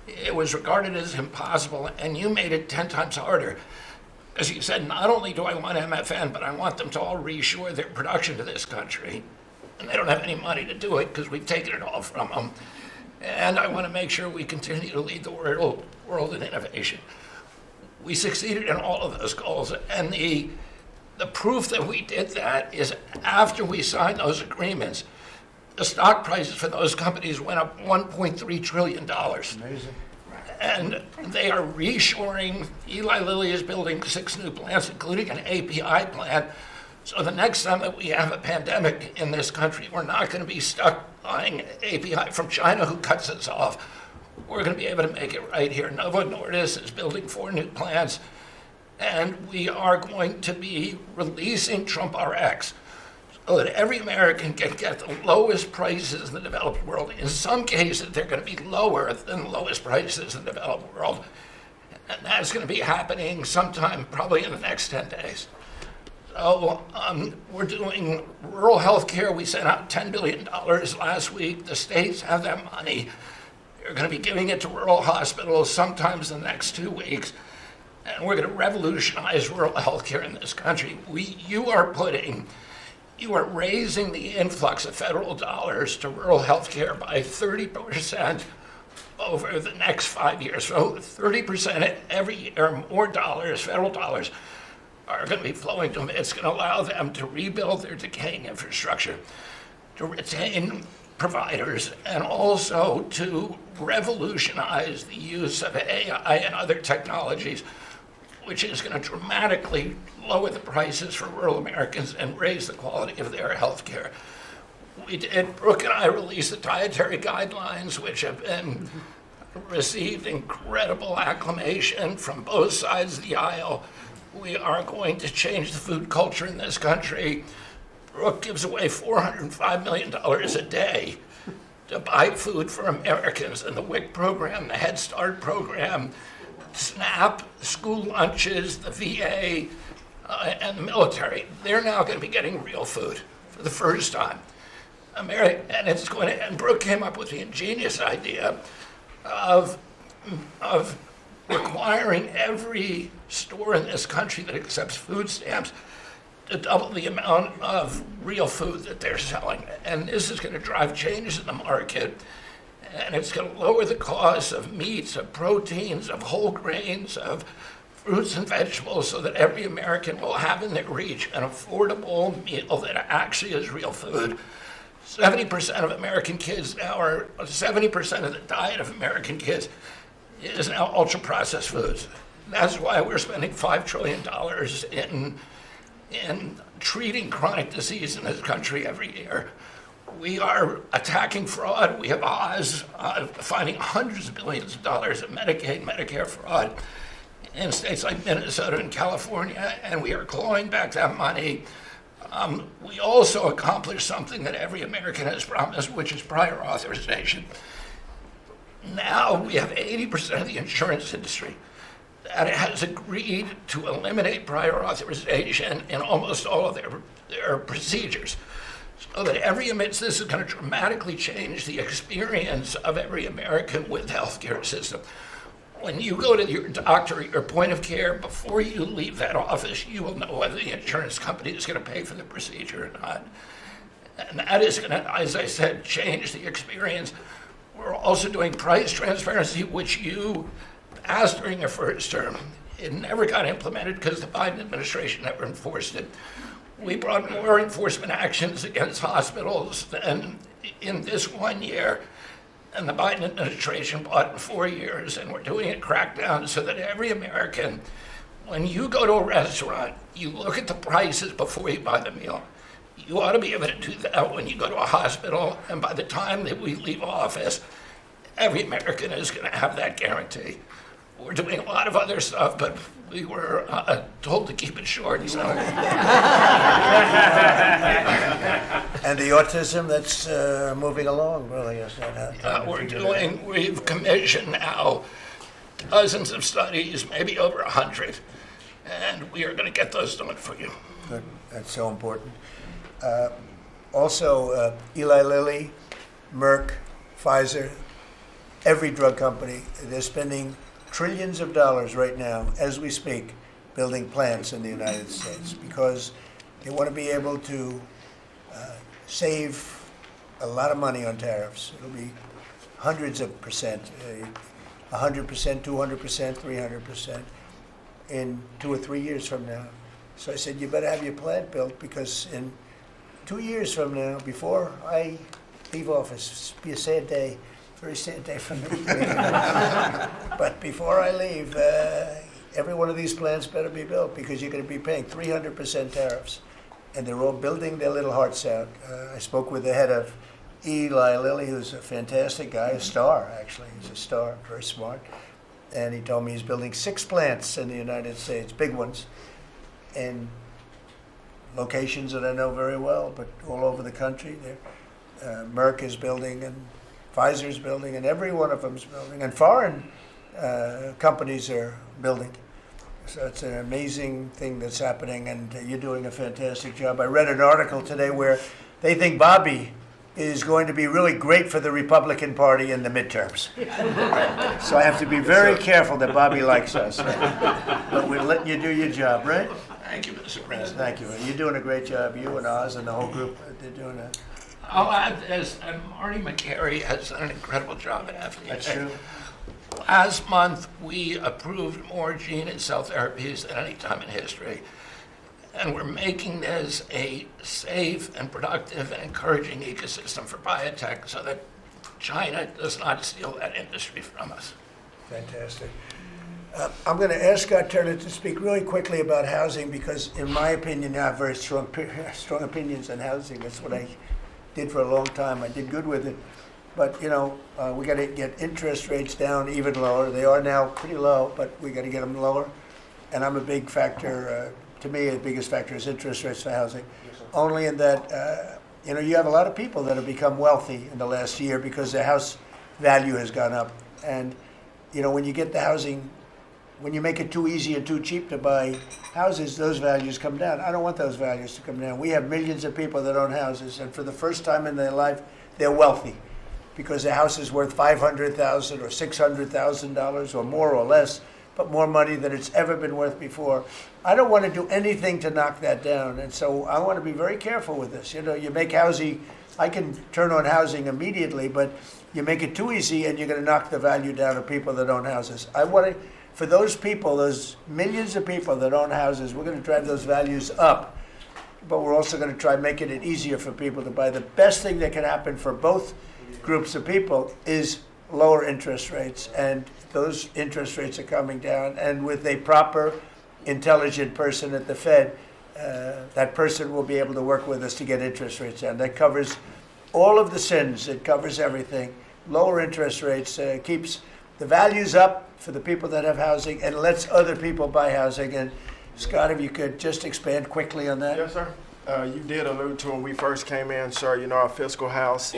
It was regarded as impossible, and you made it 10 times harder. As you said, not only do I want MFN, but I want them to all reshore their production to this country. And they don't have any money to do it because we've taken it all from them. And I want to make sure we continue to lead the world in innovation. We succeeded in all of those goals. And the proof that we did that is after we signed those agreements, the stock prices for those companies went up $1.3 trillion. Amazing. And they are reshoring. Eli Lilly is building 6 new plants, including an API plant. So the next time that we have a pandemic in this country, we're not going to be stuck buying API from China who cuts us off. We're going to be able to make it right here. Novo Nordisk is building 4 new plants, and we are going to be releasing Trump RX so that every American can get the lowest prices in the developed world. In some cases, they're going to be lower than the lowest prices in the developed world. And that's going to be happening sometime probably in the next 10 days. So we're doing rural health care. We sent out $10 billion last week. The states have that money. They're going to be giving it to rural hospitals sometimes in the next 2 weeks. And we're going to revolutionize rural health care in this country. You are raising the influx of federal dollars to rural health care by 30% over the next 5 years. So 30% every year, more dollars, federal dollars, are going to be flowing to them. It's going to allow them to rebuild their decaying infrastructure, to retain providers, and also to revolutionize the use of AI and other technologies, which is going to dramatically lower the prices for rural Americans and raise the quality of their health care. Brooke and I released the dietary guidelines, which have been received incredible acclamation from both sides of the aisle. We are going to change the food culture in this country. Brooke gives away $405 million a day to buy food for Americans. And the WIC program, the Head Start program, SNAP, school lunches, the VA, and the military, they're now going to be getting real food for the first time. And Brooke came up with the ingenious idea of requiring every store in this country that accepts food stamps to double the amount of real food that they're selling. And this is going to drive changes in the market. And it's going to lower the cost of meats, of proteins, of whole grains, of fruits and vegetables, so that every American will have in their reach an affordable meal that actually is real food. 70% of American kids now are, 70% of the diet of American kids is now ultra-processed foods. That's why we're spending $5 trillion in treating chronic disease in this country every year. We are attacking fraud. We have Oz finding hundreds of billions of dollars of Medicaid, Medicare fraud in states like Minnesota and California, and we are clawing back that money. We also accomplished something that every American has promised, which is prior authorization. Now we have 80% of the insurance industry that has agreed to eliminate prior authorization in almost all of their procedures. So that this is going to dramatically change the experience of every American with the healthcare system. When you go to your doctor at your point of care, before you leave that office, you will know whether the insurance company is going to pay for the procedure or not. And that is going to, as I said, change the experience. We're also doing price transparency, which you asked during your first term. It never got implemented because the Biden administration never enforced it. We brought more enforcement actions against hospitals than in this 1 year, and the Biden administration brought in 4 years, and we're doing a crackdown so that every American, when you go to a restaurant, you look at the prices before you buy the meal. You ought to be able to do that when you go to a hospital, and by the time that we leave office, every American is going to have that guarantee. We're doing a lot of other stuff, but we were told to keep it short. So. And the autism that's moving along, really, is that We've commissioned now dozens of studies, maybe over 100, and we are going to get those done for you. Good. That's so important. Also, Eli Lilly, Merck, Pfizer, every drug company, they're spending trillions of dollars right now, as we speak, building plants in the United States because they want to be able to save a lot of money on tariffs. It'll be hundreds of percent, 100%, 200%, 300% in 2 or 3 years from now. So I said, you better have your plant built because in 2 years from now, before I leave office, it'll be a sad day. Very sad day for me. But before I leave, every one of these plants better be built because you're going to be paying 300% tariffs. And they're all building their little hearts out. I spoke with the head of Eli Lilly, who's a fantastic guy, a star, actually. He's a star, very smart. And he told me he's building 6 plants in the United States, big ones, in locations that I know very well, but all over the country. Merck is building, and Pfizer's building, and every one of them's building, and foreign companies are building. So it's an amazing thing that's happening, and you're doing a fantastic job. I read an article today where they think Bobby is going to be really great for the Republican Party in the midterms. So I have to be very careful that Bobby likes us. But we're letting you do your job, right? Thank you, Mr. President. Thank you. You're doing a great job. You and Oz and the whole group, they're doing a... I'll add this, and Marty McCary has done an incredible job at FDA. That's true. Last month, we approved more gene and cell therapies than any time in history. And we're making this a safe and productive and encouraging ecosystem for biotech so that China does not steal that industry from us. Fantastic. I'm going to ask Scott Turner to speak really quickly about housing because, in my opinion, I have very strong opinions on housing. That's what I did for a long time. I did good with it. But, you know, we got to get interest rates down even lower. They are now pretty low, but we got to get them lower. And I'm a big factor, to me, the biggest factor is interest rates for housing. Only in that, you know, you have a lot of people that have become wealthy in the last year because their house value has gone up. And, you know, when you get the housing, when you make it too easy and too cheap to buy houses, those values come down. I don't want those values to come down. We have millions of people that own houses, and for the first time in their life, they're wealthy because their house is worth $500,000 or $600,000 or more or less, but more money than it's ever been worth before. I don't want to do anything to knock that down, and so I want to be very careful with this. You know, you make housing, I can turn on housing immediately, but you make it too easy and you're going to knock the value down of people that own houses. I want to, for those people, those millions of people that own houses, we're going to drive those values up. But we're also going to try making it easier for people to buy. The best thing that can happen for both groups of people is lower interest rates. And those interest rates are coming down. And with a proper, intelligent person at the Fed, that person will be able to work with us to get interest rates down. That covers all of the sins. It covers everything. Lower interest rates keeps the values up for the people that have housing and lets other people buy housing. And Scott, if you could just expand quickly on that. Yes, sir. You did allude to when we first came in, sir, you know, our fiscal house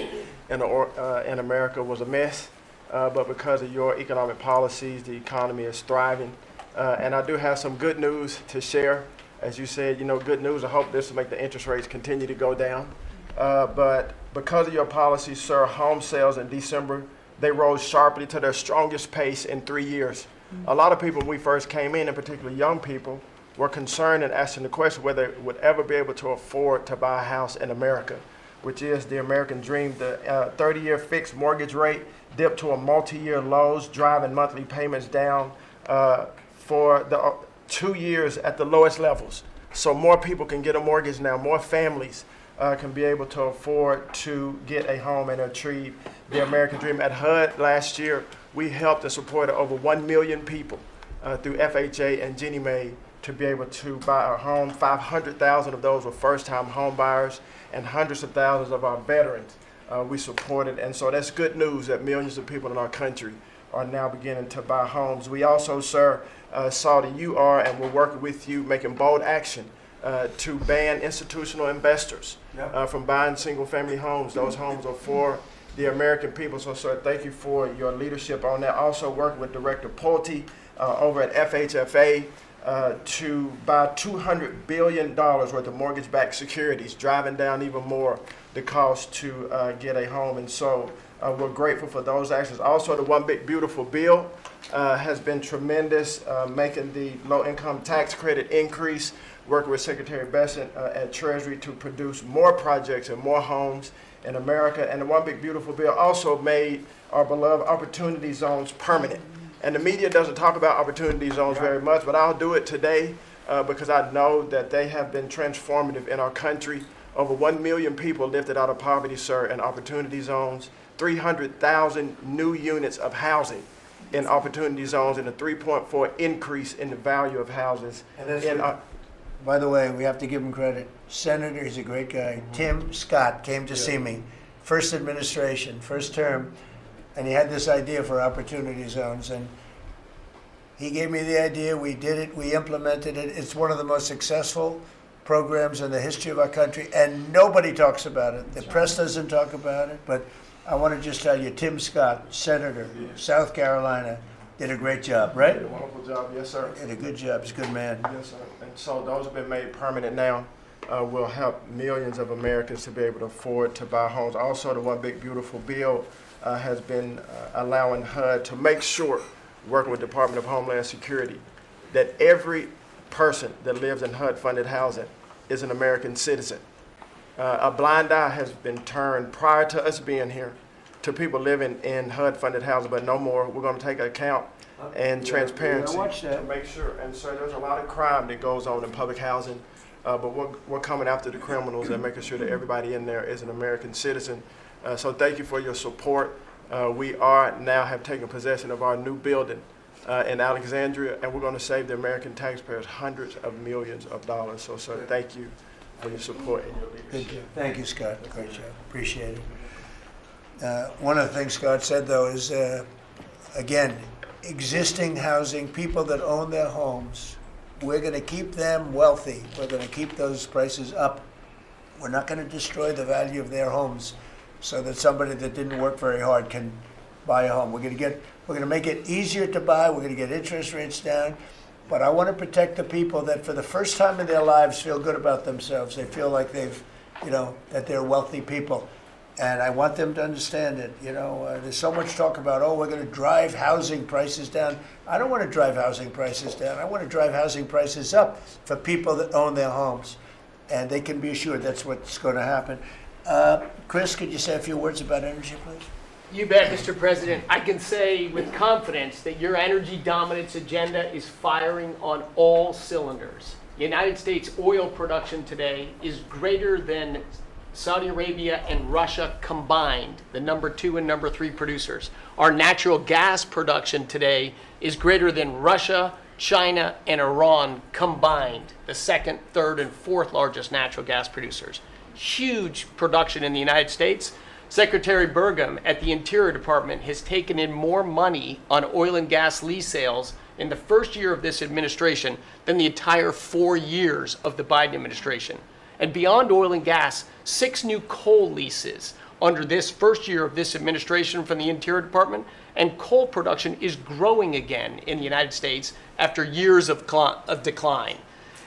in America was a mess. But because of your economic policies, the economy is thriving. And I do have some good news to share. As you said, you know, good news. I hope this will make the interest rates continue to go down. But because of your policies, sir, home sales in December, they rose sharply to their strongest pace in 3 years. A lot of people, when we first came in particular young people, were concerned and asking the question whether they would ever be able to afford to buy a house in America, which is the American dream. The 30-year fixed mortgage rate dipped to a multi-year lows, driving monthly payments down for the 2 years at the lowest levels. So more people can get a mortgage now, more families can be able to afford to get a home and achieve the American dream. At HUD last year, we helped and supported over 1 million people through FHA and Ginnie Mae to be able to buy a home. 500,000 of those were first-time home buyers, and hundreds of thousands of our veterans we supported. And so that's good news that millions of people in our country are now beginning to buy homes. We also, sir, saw that you are, and we're working with you, making bold action to ban institutional investors from buying single-family homes. Those homes are for the American people. So, sir, thank you for your leadership on that. Also working with Director Pulte over at FHFA to buy $200 billion worth of mortgage-backed securities, driving down even more the cost to get a home. And so we're grateful for those actions. Also, the One Big Beautiful Bill has been tremendous, making the low-income tax credit increase, working with Secretary Bessent at Treasury to produce more projects and more homes in America. And the One Big Beautiful Bill also made our beloved opportunity zones permanent. And the media doesn't talk about opportunity zones very much, but I'll do it today because I know that they have been transformative in our country. Over 1 million people lifted out of poverty, sir, in opportunity zones, 300,000 new units of housing in opportunity zones, and a 3.4 increase in the value of houses. By the way, we have to give him credit. Senator, he's a great guy. Tim Scott came to see me, first administration, first term, and he had this idea for opportunity zones. And he gave me the idea. We did it. We implemented it. It's one of the most successful programs in the history of our country, and nobody talks about it. The press doesn't talk about it, but I want to just tell you, Tim Scott, Senator, South Carolina, did a great job, right? Did a wonderful job, yes, sir. Did a good job. He's a good man. Yes, sir. And so those have been made permanent now. Will help millions of Americans to be able to afford to buy homes. Also, the One Big Beautiful Bill has been allowing HUD to make sure, working with the Department of Homeland Security, that every person that lives in HUD-funded housing is an American citizen. A blind eye has been turned prior to us being here to people living in HUD-funded housing, but no more. We're going to take account and transparency to make sure. And so there's a lot of crime that goes on in public housing, but we're coming after the criminals and making sure that everybody in there is an American citizen. So thank you for your support. We now have taken possession of our new building in Alexandria, and we're going to save the American taxpayers hundreds of millions of dollars. So, sir, thank you for your support and your leadership. Thank you, Scott. Great job. Appreciate it. One of the things Scott said, though, is, again, existing housing, people that own their homes, we're going to keep them wealthy. We're going to keep those prices up. We're not going to destroy the value of their homes so that somebody that didn't work very hard can buy a home. We're going to make it easier to buy. We're going to get interest rates down. But I want to protect the people that for the first time in their lives feel good about themselves. They feel like that they're wealthy people. And I want them to understand it. There's so much talk about, we're going to drive housing prices down. I don't want to drive housing prices down. I want to drive housing prices up for people that own their homes. And they can be assured that's what's going to happen. Chris, could you say a few words about energy, please? You bet, Mr. President. I can say with confidence that your energy dominance agenda is firing on all cylinders. United States oil production today is greater than Saudi Arabia and Russia combined, the number 2 and number 3 producers. Our natural gas production today is greater than Russia, China, and Iran combined, the 2nd, 3rd, and 4th largest natural gas producers. Huge production in the United States. Secretary Burgum at the Interior Department has taken in more money on oil and gas lease sales in the first year of this administration than the entire 4 years of the Biden administration. And beyond oil and gas, 6 new coal leases under this first year of this administration from the Interior Department, and coal production is growing again in the United States after years of decline.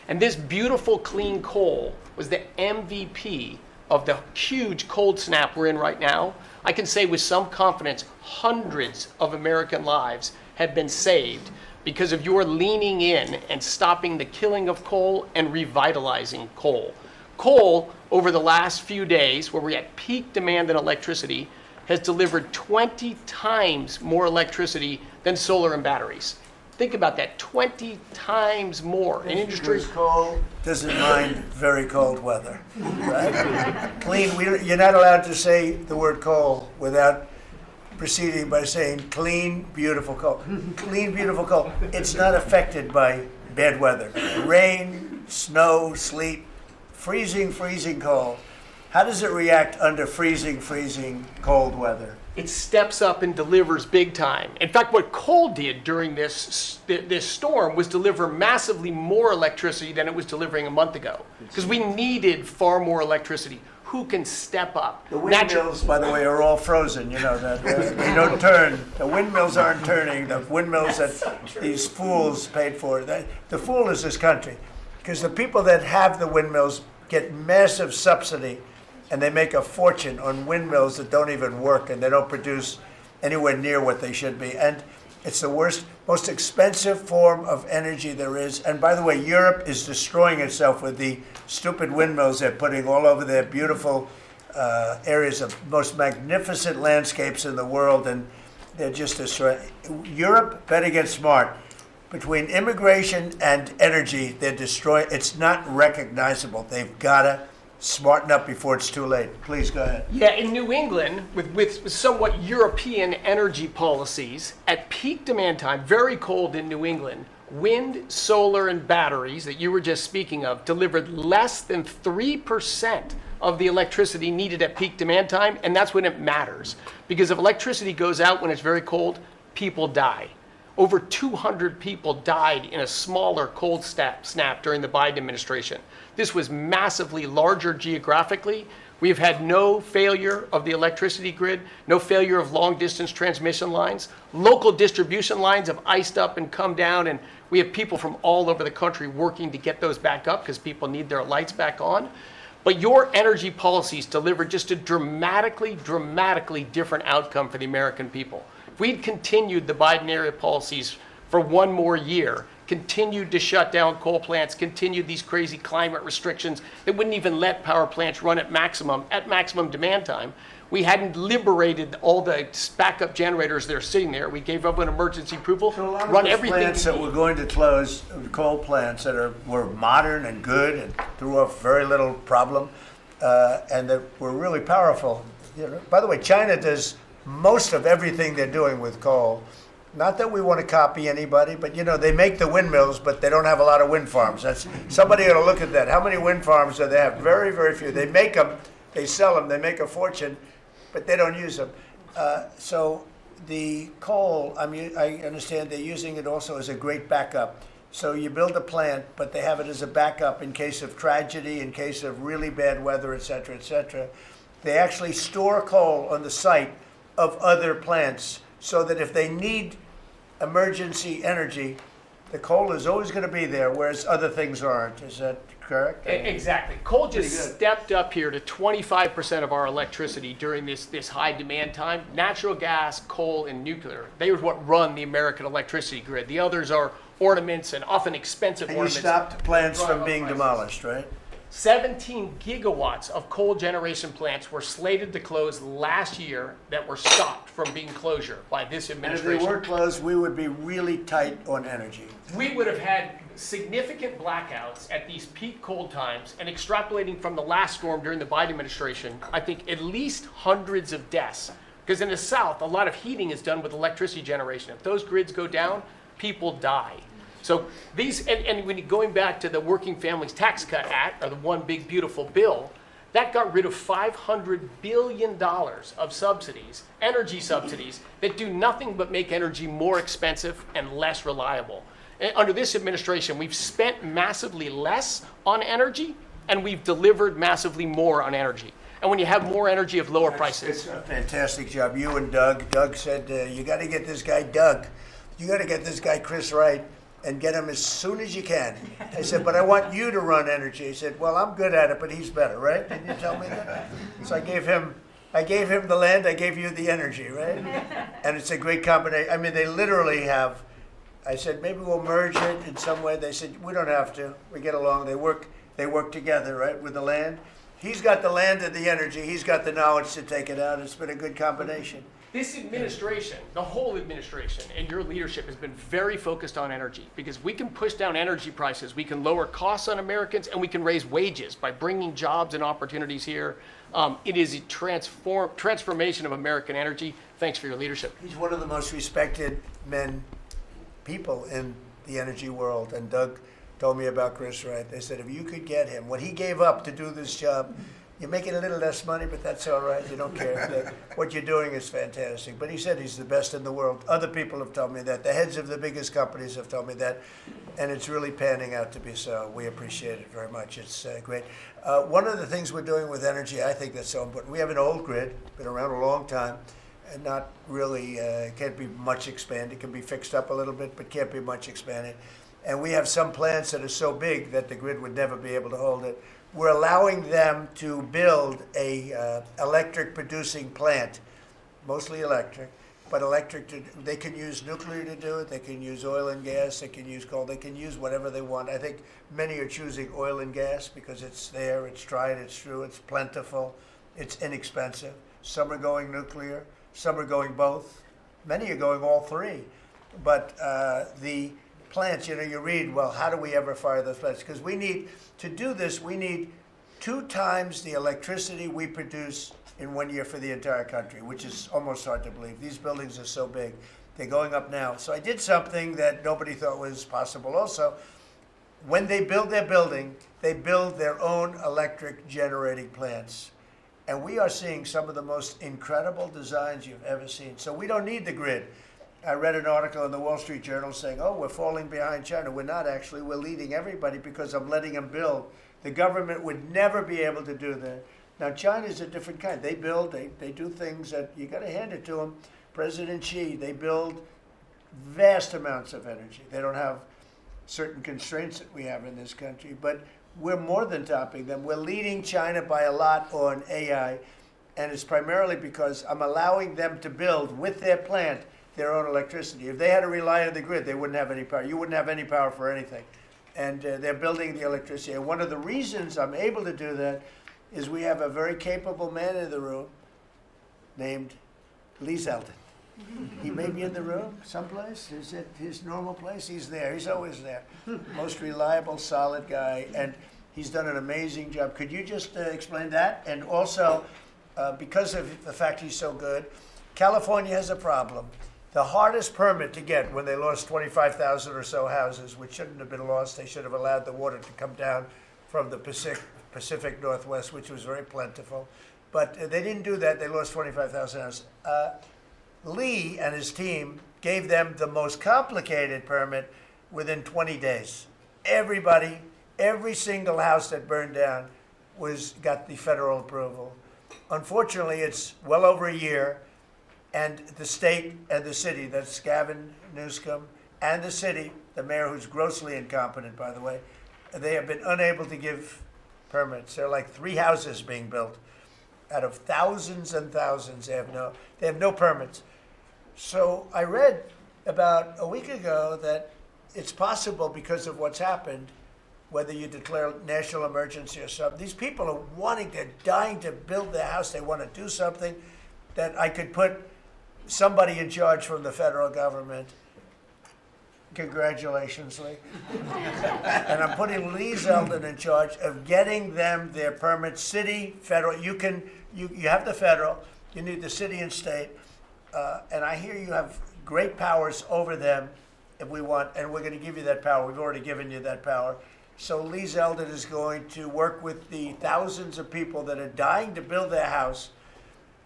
And this beautiful clean coal was the MVP of the huge cold snap we're in right now. I can say with some confidence, hundreds of American lives have been saved because of your leaning in and stopping the killing of coal and revitalizing coal. Coal, over the last few days, where we're at peak demand in electricity, has delivered 20 times more electricity than solar and batteries. Think about that, 20 times more. An industry. Because coal doesn't mind very cold weather, right? You're not allowed to say the word coal without proceeding by saying clean, beautiful coal. Clean, beautiful coal. It's not affected by bad weather. Rain, snow, sleet, freezing cold. How does it react under freezing cold weather? It steps up and delivers big time. In fact, what coal did during this storm was deliver massively more electricity than it was delivering a month ago, because we needed far more electricity. Who can step up? The windmills, by the way, are all frozen. You know that they don't turn. The windmills aren't turning. The windmills that these fools paid for. The fool is this country, because the people that have the windmills get massive subsidy. And they make a fortune on windmills that don't even work, and they don't produce anywhere near what they should be. And it's the worst, most expensive form of energy there is. And by the way, Europe is destroying itself with the stupid windmills they're putting all over their beautiful areas of most magnificent landscapes in the world, and they're just destroying. Europe, better get smart. Between immigration and energy, they're destroying. It's not recognizable. They've got to smarten up before it's too late. Please go ahead. Yeah, in New England, with somewhat European energy policies, at peak demand time, very cold in New England, wind, solar, and batteries that you were just speaking of delivered less than 3% of the electricity needed at peak demand time, and that's when it matters. Because if electricity goes out when it's very cold, people die. Over 200 people died in a smaller cold snap during the Biden administration. This was massively larger geographically. We've had no failure of the electricity grid, no failure of long-distance transmission lines. Local distribution lines have iced up and come down, and we have people from all over the country working to get those back up because people need their lights back on. But your energy policies delivered just a dramatically different outcome for the American people. If we'd continued the Biden-era policies for one more year, continued to shut down coal plants, continued these crazy climate restrictions that wouldn't even let power plants run at maximum demand time, we hadn't liberated all the backup generators that are sitting there. We gave up an emergency approval, So a lot of run those everything. plants that were going to close, coal plants that were modern and good and threw off very little problem, and that were really powerful. You know, by the way, China does most of everything they're doing with coal. Not that we want to copy anybody, but you know, they make the windmills, but they don't have a lot of wind farms. Somebody ought to look at that. How many wind farms do they have? Very, very few. They make them, they sell them, they make a fortune, but they don't use them. So the coal, I mean, I understand they're using it also as a great backup. So you build a plant, but they have it as a backup in case of tragedy, in case of really bad weather, et cetera, et cetera. They actually store coal on the site of other plants, so that if they need emergency energy, the coal is always going to be there, whereas other things aren't. Is that correct? Exactly. Coal just Pretty good. stepped up here to 25% of our electricity during this high demand time. Natural gas, coal, and nuclear, they are what run the American electricity grid. The others are ornaments and often expensive And you ornaments. stopped plants Drive from up being prices. demolished, right? 17 gigawatts of coal generation plants were slated to close last year that were stopped from being closure by this And if they administration. were closed, we would be really tight on energy. We would have had significant blackouts at these peak cold times, and extrapolating from the last storm during the Biden administration, I think at least hundreds of deaths. Because in the South, a lot of heating is done with electricity generation. If those grids go down, people die. So these, and when you're going back to the Working Families Tax Cut Act, or the One Big Beautiful Bill, that got rid of $500 billion of subsidies, energy subsidies, that do nothing but make energy more expensive and less reliable. And under this administration, we've spent massively less on energy, and we've delivered massively more on energy. And when you have more energy of lower prices. It's a fantastic job. You and Doug. Doug said, you got to get this guy Doug. You got to get this guy Chris Wright and get him as soon as you can. I said, but I want you to run energy. He said, well, I'm good at it, but he's better, right? Didn't you tell me that? So I gave him the land, I gave you the energy, right? And it's a great combination. I mean, they literally have, I said, maybe we'll merge it in some way. They said, we don't have to. We get along. They work together, right, with the land. He's got the land and the energy. He's got the knowledge to take it out. It's been a good combination. This administration, the whole administration, and your leadership has been very focused on energy, because we can push down energy prices, we can lower costs on Americans, and we can raise wages by bringing jobs and opportunities here. It is a transformation of American energy. Thanks for your leadership. He's one of the most respected people in the energy world. And Doug told me about Chris Wright. They said, if you could get him, what he gave up to do this job, you're making a little less money, but that's all right. You don't care. What you're doing is fantastic. But he said he's the best in the world. Other people have told me that. The heads of the biggest companies have told me that. And it's really panning out to be so. We appreciate it very much. It's great. One of the things we're doing with energy, I think that's so important. We have an old grid, been around a long time, and not really, can't be much expanded. It can be fixed up a little bit, but can't be much expanded. And we have some plants that are so big that the grid would never be able to hold it. We're allowing them to build a electric producing plant, mostly electric, but they can use nuclear to do it, they can use oil and gas, they can use coal, they can use whatever they want. I think many are choosing oil and gas because it's there, it's tried, it's true, it's plentiful, it's inexpensive. Some are going nuclear, some are going both, many are going all three. But the plants, you read, well, how do we ever fire those plants? Because to do this, we need 2 times the electricity we produce in 1 year for the entire country, which is almost hard to believe. These buildings are so big. They're going up now. So I did something that nobody thought was possible also. When they build their building, they build their own electric generating plants. And we are seeing some of the most incredible designs you've ever seen. So we don't need the grid. I read an article in the Wall Street Journal saying, oh, we're falling behind China. We're not actually. We're leading everybody because I'm letting them build. The government would never be able to do that. Now, China's a different kind. They build, they do things that you got to hand it to them. President Xi, they build vast amounts of energy. They don't have certain constraints that we have in this country, but we're more than topping them. We're leading China by a lot on AI, and it's primarily because I'm allowing them to build with their plant their own electricity. If they had to rely on the grid, they wouldn't have any power. You wouldn't have any power for anything. And they're building the electricity. And one of the reasons I'm able to do that is we have a very capable man in the room named Lee Zeldin. He may be in the room someplace. Is it his normal place? He's there. He's always there. Most reliable, solid guy. And he's done an amazing job. Could you just explain that? And also, because of the fact he's so good, California has a problem. The hardest permit to get when they lost 25,000 or so houses, which shouldn't have been lost, they should have allowed the water to come down from the Pacific Northwest, which was very plentiful. But they didn't do that. They lost 25,000 houses. Lee and his team gave them the most complicated permit within 20 days. Everybody, every single house that burned down got the federal approval. Unfortunately, it's well over a year. And the state and the city, that's Gavin Newsom, and the city, the mayor who's grossly incompetent, by the way, they have been unable to give permits. There are like 3 houses being built out of thousands and thousands. They have no permits. So I read about a week ago that it's possible because of what's happened whether you declare national emergency or something. These people are they're dying to build their house. They want to do something that I could put somebody in charge from the federal government. Congratulations, Lee. And I'm putting Lee Zeldin in charge of getting them their permits, city, federal. You have the federal, you need the city and state, and I hear you have great powers over them if we want, and we're going to give you that power. We've already given you that power. So Lee Zeldin is going to work with the thousands of people that are dying to build their house.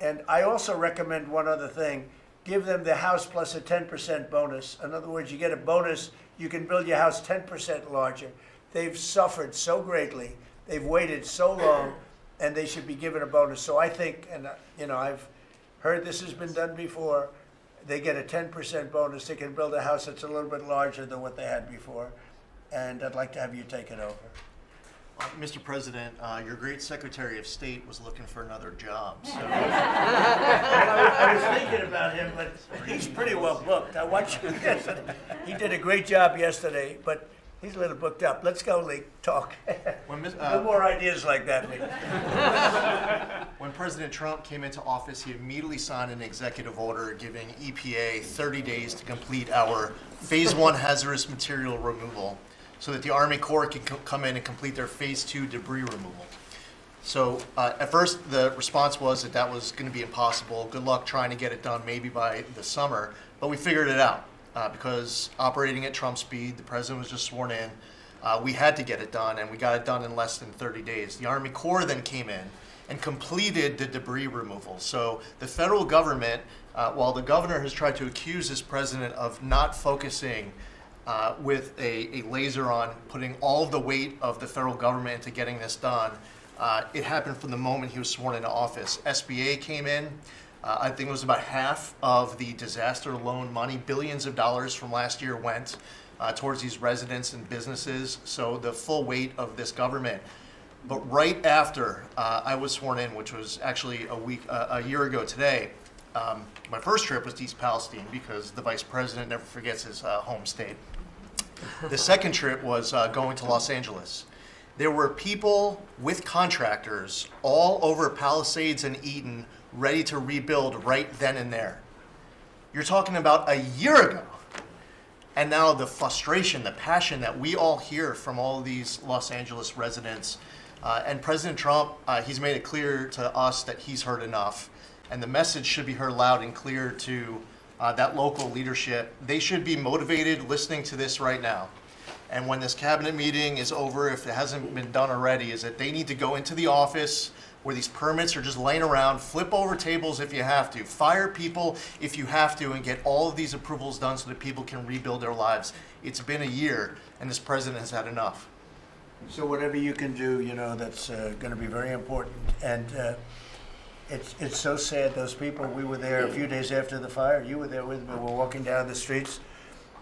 And I also recommend one other thing. Give them the house plus a 10% bonus. In other words, you get a bonus, you can build your house 10% larger. They've suffered so greatly, they've waited so long, and they should be given a bonus. So I think, and I've heard this has been done before, they get a 10% bonus. They can build a house that's a little bit larger than what they had before. And I'd like to have you take it over. Mr. President, your great Secretary of State was looking for another job. So. I was thinking about him, but he's pretty well booked. I watched him yesterday. He did a great job yesterday, but he's a little booked up. Let's go, Lee. Talk. No more ideas like that, Lee. When President Trump came into office, he immediately signed an executive order giving EPA 30 days to complete our Phase 1 hazardous material removal, so that the Army Corps can come in and complete their Phase 2 debris removal. So at first the response was that was going to be impossible. Good luck trying to get it done maybe by the summer, but we figured it out because operating at Trump speed, the president was just sworn in, we had to get it done, and we got it done in less than 30 days. The Army Corps then came in and completed the debris removal. So the federal government, while the governor has tried to accuse this president of not focusing with a laser on putting all of the weight of the federal government into getting this done, it happened from the moment he was sworn into office. SBA came in. I think it was about half of the disaster loan money, billions of dollars from last year went towards these residents and businesses. So the full weight of this government. But right after I was sworn in, which was actually a year ago today, my first trip was to East Palestine because the vice president never forgets his home state. The second trip was going to Los Angeles. There were people with contractors all over Palisades and Eaton ready to rebuild right then and there. You're talking about a year ago. And now the frustration, the passion that we all hear from all of these Los Angeles residents. And President Trump, he's made it clear to us that he's heard enough. And the message should be heard loud and clear to that local leadership. They should be motivated listening to this right now. And when this cabinet meeting is over, if it hasn't been done already, is that they need to go into the office where these permits are just laying around, flip over tables if you have to, fire people if you have to, and get all of these approvals done so that people can rebuild their lives. It's been a year, and this president has had enough. So whatever you can do, that's going to be very important. And it's so sad, those people, we were there a few days after the fire. You were there with me. We're walking down the streets.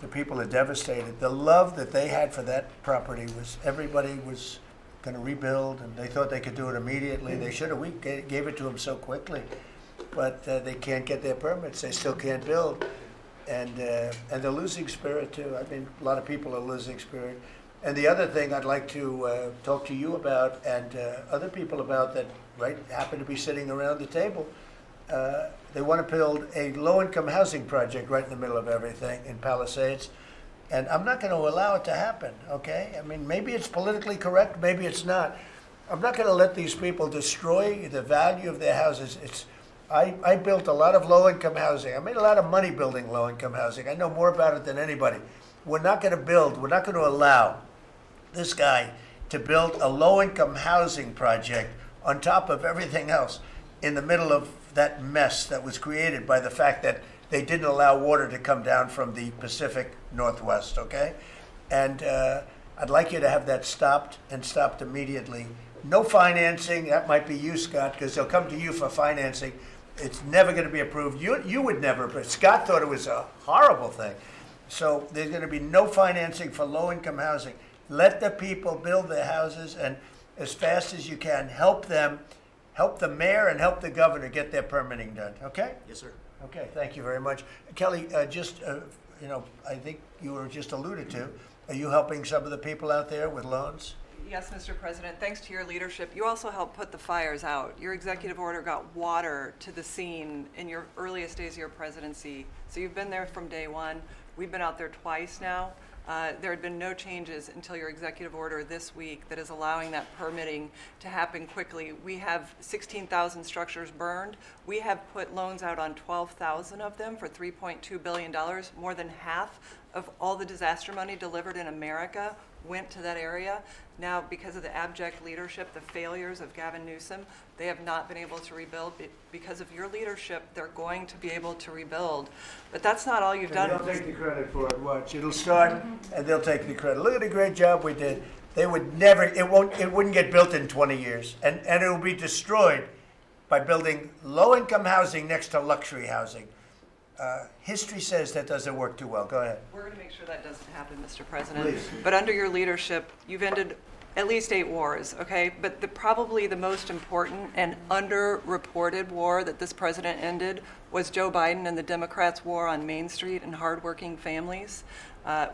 The people are devastated. The love that they had for that property was everybody was going to rebuild, and they thought they could do it immediately. They should have. We gave it to them so quickly, but they can't get their permits. They still can't build, and they're losing spirit too. I mean, a lot of people are losing spirit. And the other thing I'd like to talk to you about and other people about that happen to be sitting around the table. They want to build a low-income housing project right in the middle of everything in Palisades. And I'm not going to allow it to happen, okay? I mean, maybe it's politically correct, maybe it's not. I'm not going to let these people destroy the value of their houses. I built a lot of low-income housing. I made a lot of money building low-income housing. I know more about it than anybody. We're not going to allow this guy to build a low-income housing project on top of everything else in the middle of that mess that was created by the fact that they didn't allow water to come down from the Pacific Northwest, okay? And I'd like you to have that stopped and stopped immediately. No financing. That might be you, Scott, because they'll come to you for financing. It's never going to be approved. You would never, but Scott thought it was a horrible thing. So there's going to be no financing for low-income housing. Let the people build their houses, and as fast as you can, help them, help the mayor and help the governor get their permitting done, okay? Yes, sir. Okay, thank you very much. Kelly, I think you were just alluded to, Are you helping some of the people out there with loans? Yes, Mr. President, thanks to your leadership, you also helped put the fires out. Your executive order got water to the scene in your earliest days of your presidency. So you've been there from day one. We've been out there twice now. There had been no changes until your executive order this week that is allowing that permitting to happen quickly. We have 16,000 structures burned. We have put loans out on 12,000 of them for $3.2 billion. More than half of all the disaster money delivered in America went to that area. Now, because of the abject leadership, the failures of Gavin Newsom, they have not been able to rebuild. Because of your leadership, they're going to be able to rebuild. But that's not all you've done. They'll take the credit for it. Watch, it'll start, and they'll take the credit. Look at the great job we did. They would never. It wouldn't get built in 20 years, and it will be destroyed by building low-income housing next to luxury housing. History says that doesn't work too well. Go ahead. We're going to make sure that doesn't happen, Mr. President. Please. But under your leadership, you've ended at least 8 wars, okay? But probably the most important and underreported war that this president ended was Joe Biden and the Democrats' war on Main Street and hardworking families.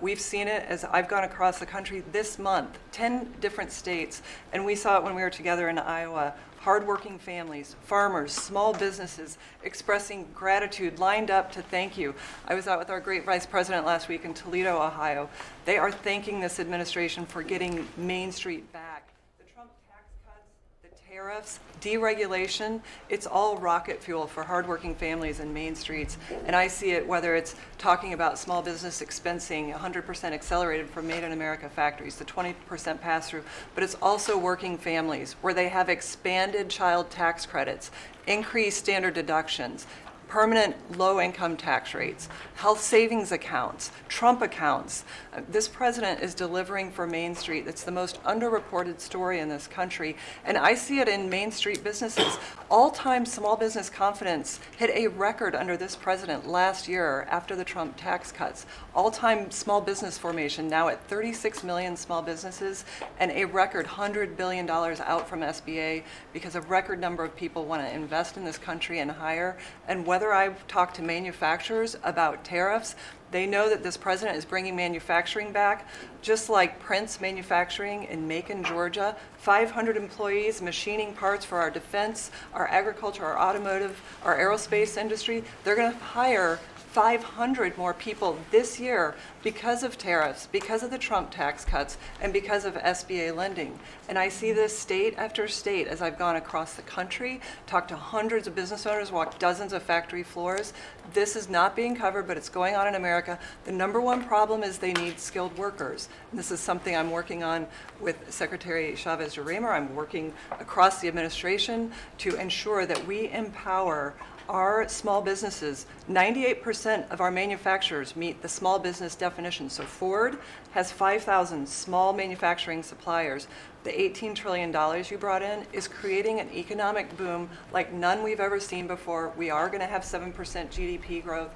We've seen it as I've gone across the country this month, 10 different states, and we saw it when we were together in Iowa. Hardworking families, farmers, small businesses expressing gratitude, lined up to thank you. I was out with our great vice president last week in Toledo, Ohio. They are thanking this administration for getting Main Street back. The Trump tax cuts, the tariffs, deregulation, it's all rocket fuel for hardworking families and Main Streets. And I see it whether it's talking about small business expensing, 100% accelerated for Made in America factories, the 20% pass-through, but it's also working families where they have expanded child tax credits, increased standard deductions, permanent low-income tax rates, health savings accounts, Trump accounts. This president is delivering for Main Street. It's the most underreported story in this country. And I see it in Main Street businesses. All-time small business confidence hit a record under this president last year after the Trump tax cuts. All-time small business formation now at 36 million small businesses and a record $100 billion out from SBA because a record number of people want to invest in this country and hire. And whether I've talked to manufacturers about tariffs, they know that this president is bringing manufacturing back, just like Prince Manufacturing in Macon, Georgia. 500 employees machining parts for our defense, our agriculture, our automotive, our aerospace industry. They're going to hire 500 more people this year because of tariffs, because of the Trump tax cuts, and because of SBA lending. And I see this state after state as I've gone across the country, talked to hundreds of business owners, walked dozens of factory floors. This is not being covered, but it's going on in America. The number one problem is they need skilled workers. And this is something I'm working on with Secretary Chavez-Jurimer. I'm working across the administration to ensure that we empower our small businesses. 98% of our manufacturers meet the small business definition. So Ford has 5,000 small manufacturing suppliers. The $18 trillion you brought in is creating an economic boom like none we've ever seen before. We are going to have 7% GDP growth.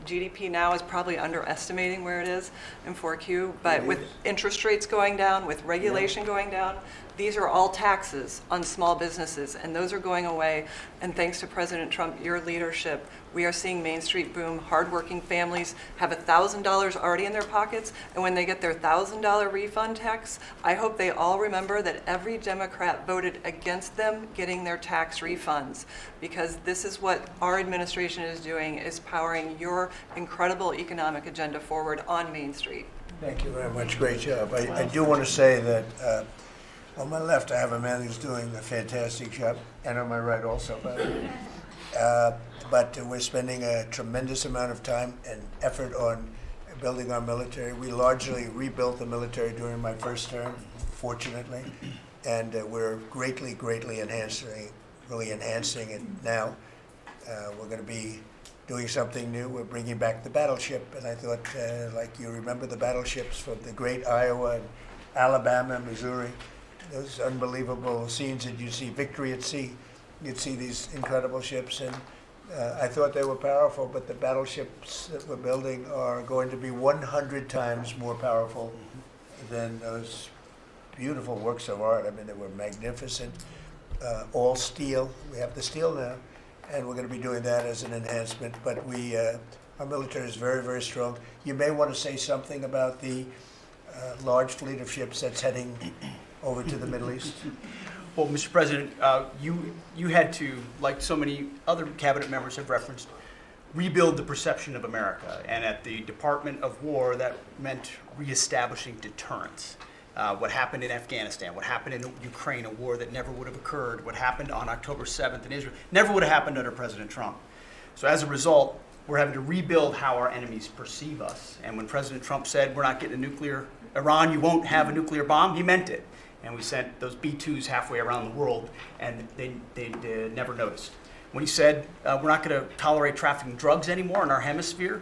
GDP now is probably underestimating where it is in 4Q, but with interest rates going down, with regulation going down, these are all taxes on small businesses, and those are going away. And thanks to President Trump, your leadership, we are seeing Main Street boom. Hardworking families have $1,000 already in their pockets, and when they get their $1,000 refund tax, I hope they all remember that every Democrat voted against them getting their tax refunds, because this is what our administration is doing, is powering your incredible economic agenda forward on Main Street. Thank you very much. Great job. I do want to say that on my left, I have a man who's doing a fantastic job, and on my right also, by the way. But we're spending a tremendous amount of time and effort on building our military. We largely rebuilt the military during my first term, fortunately, and we're greatly enhancing it now. We're going to be doing something new. We're bringing back the battleship, and I thought, like you remember the battleships from the great Iowa and Alabama, Missouri, those unbelievable scenes that you see, Victory at Sea. You'd see these incredible ships, and I thought they were powerful, but the battleships that we're building are going to be 100 times more powerful than those beautiful works of art. I mean, they were magnificent, all steel. We have the steel now, and we're going to be doing that as an enhancement, but our military is very, very strong. You may want to say something about the large fleet of ships that's heading over to the Middle East? Well, Mr. President, you had to, like so many other cabinet members have referenced, rebuild the perception of America. And at the Department of War, that meant reestablishing deterrence. What happened in Afghanistan, what happened in Ukraine, a war that never would have occurred, what happened on October 7th in Israel, never would have happened under President Trump. So as a result, we're having to rebuild how our enemies perceive us. And when President Trump said, we're not getting Iran, you won't have a nuclear bomb, he meant it. And we sent those B-2s halfway around the world, and they never noticed. When he said, we're not going to tolerate trafficking drugs anymore in our hemisphere,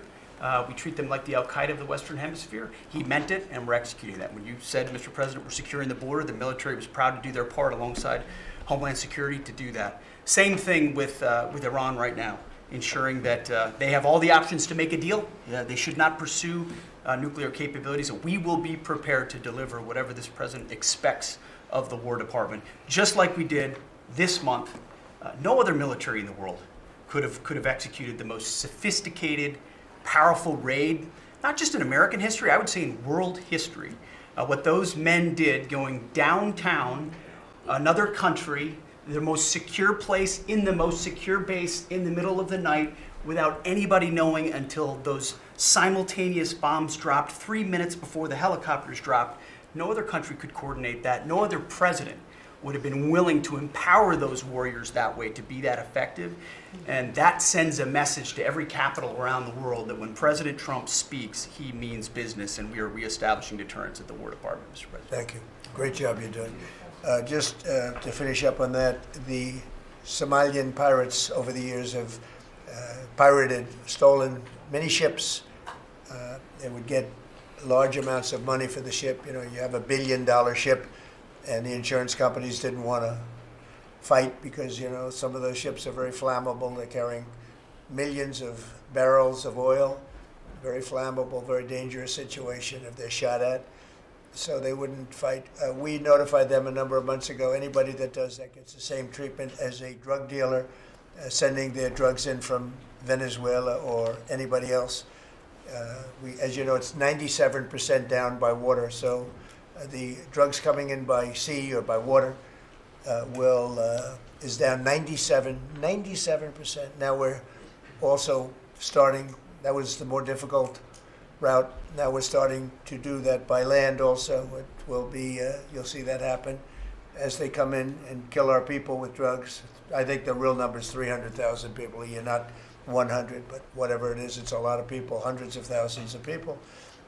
we treat them like the Al-Qaeda of the Western Hemisphere, he meant it, and we're executing that. When you said, Mr. President, we're securing the border, the military was proud to do their part alongside Homeland Security to do that. Same thing with Iran right now, ensuring that they have all the options to make a deal. They should not pursue nuclear capabilities, and we will be prepared to deliver whatever this president expects of the War Department, just like we did this month. No other military in the world could have executed the most sophisticated, powerful raid, not just in American history, I would say in world history. What those men did going downtown, another country, the most secure place in the most secure base in the middle of the night, without anybody knowing until those simultaneous bombs dropped 3 minutes before the helicopters dropped. No other country could coordinate that. No other president would have been willing to empower those warriors that way to be that effective. And that sends a message to every capital around the world that when President Trump speaks, he means business, and we are reestablishing deterrence at the War Department, Mr. President. Thank you. Great job you're doing. Just to finish up on that, the Somalian pirates over the years have stolen many ships. They would get large amounts of money for the ship. You know, you have $1 billion ship, and the insurance companies didn't want to fight because, you know, some of those ships are very flammable. They're carrying millions of barrels of oil. Very flammable, very dangerous situation if they're shot at. So they wouldn't fight. We notified them a number of months ago. Anybody that does that gets the same treatment as a drug dealer sending their drugs in from Venezuela or anybody else. As you know, it's 97% down by water. So the drugs coming in by sea or by water is down 97%. Now we're also starting. That was the more difficult route. Now we're starting to do that by land also. It will be, you'll see that happen as they come in and kill our people with drugs. I think the real number is 300,000 people a year, not 100, but whatever it is, it's a lot of people, hundreds of thousands of people.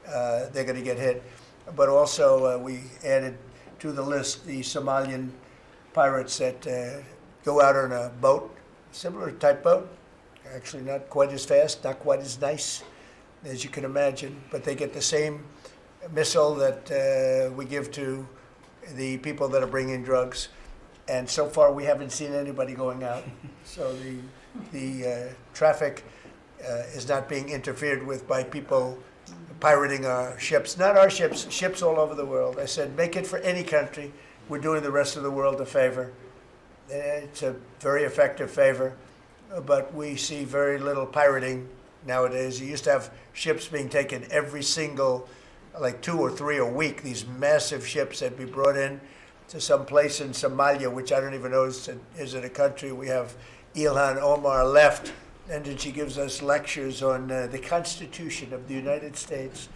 They're going to get hit. But also we added to the list the Somalian pirates that go out on a boat, similar type boat, actually not quite as fast, not quite as nice as you can imagine, but they get the same missile that we give to the people that are bringing drugs. And so far, we haven't seen anybody going out. So the traffic is not being interfered with by people pirating our ships. Not our ships, ships all over the world. I said, make it for any country. We're doing the rest of the world a favor. It's a very effective favor, but we see very little pirating nowadays. You used to have ships being taken every single, like 2 or 3 a week, these massive ships that be brought in to some place in Somalia, which I don't even know is it a country. We have Ilhan Omar left, and then she gives us lectures on the Constitution of the United States.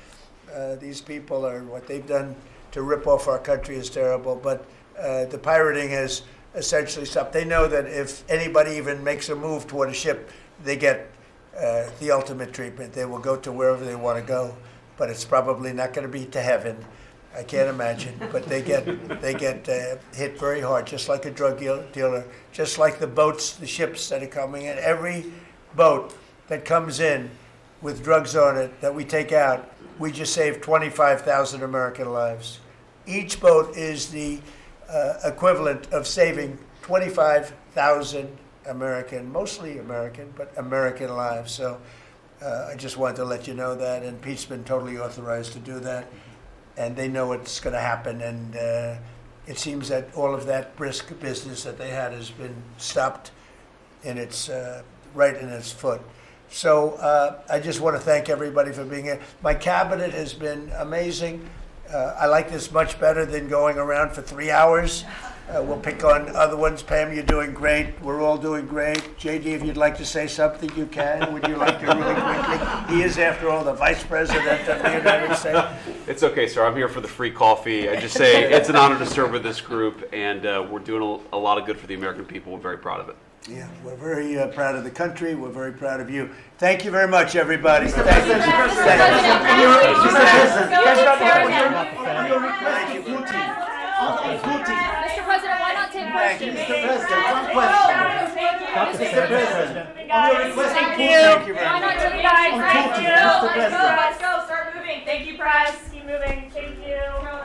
These people are, what they've done to rip off our country is terrible, but the pirating has essentially stopped. They know that if anybody even makes a move toward a ship, they get the ultimate treatment. They will go to wherever they want to go, but it's probably not going to be to heaven. I can't imagine, but they get hit very hard, just like a drug dealer, just like the boats, the ships that are coming in. Every boat that comes in with drugs on it that we take out, we just saved 25,000 American lives. Each boat is the equivalent of saving 25,000 American, mostly American, but American lives. So I just wanted to let you know that, and Pete's been totally authorized to do that. And they know it's going to happen, and it seems that all of that brisk business that they had has been stopped in its right in its foot. So I just want to thank everybody for being here. My cabinet has been amazing. I like this much better than going around for 3 hours. We'll pick on other ones. Pam, you're doing great. We're all doing great. JD, if you'd like to say something, you can. Would you like to really quickly? He is, after all, the Vice President of the United States. It's okay, sir. I'm here for the free coffee. I just say it's an honor to serve with this group, and we're doing a lot of good for the American people. We're very proud of it. Yeah, we're very proud of the country. We're very proud of you. Thank you very much, everybody. Thank you. Mr. President, why not take questions? Mr. President, one question. Mr. President, Thank you very why not much. take guys? Mr. President. Let's go. Start moving. Thank you, press. Keep moving. Thank you.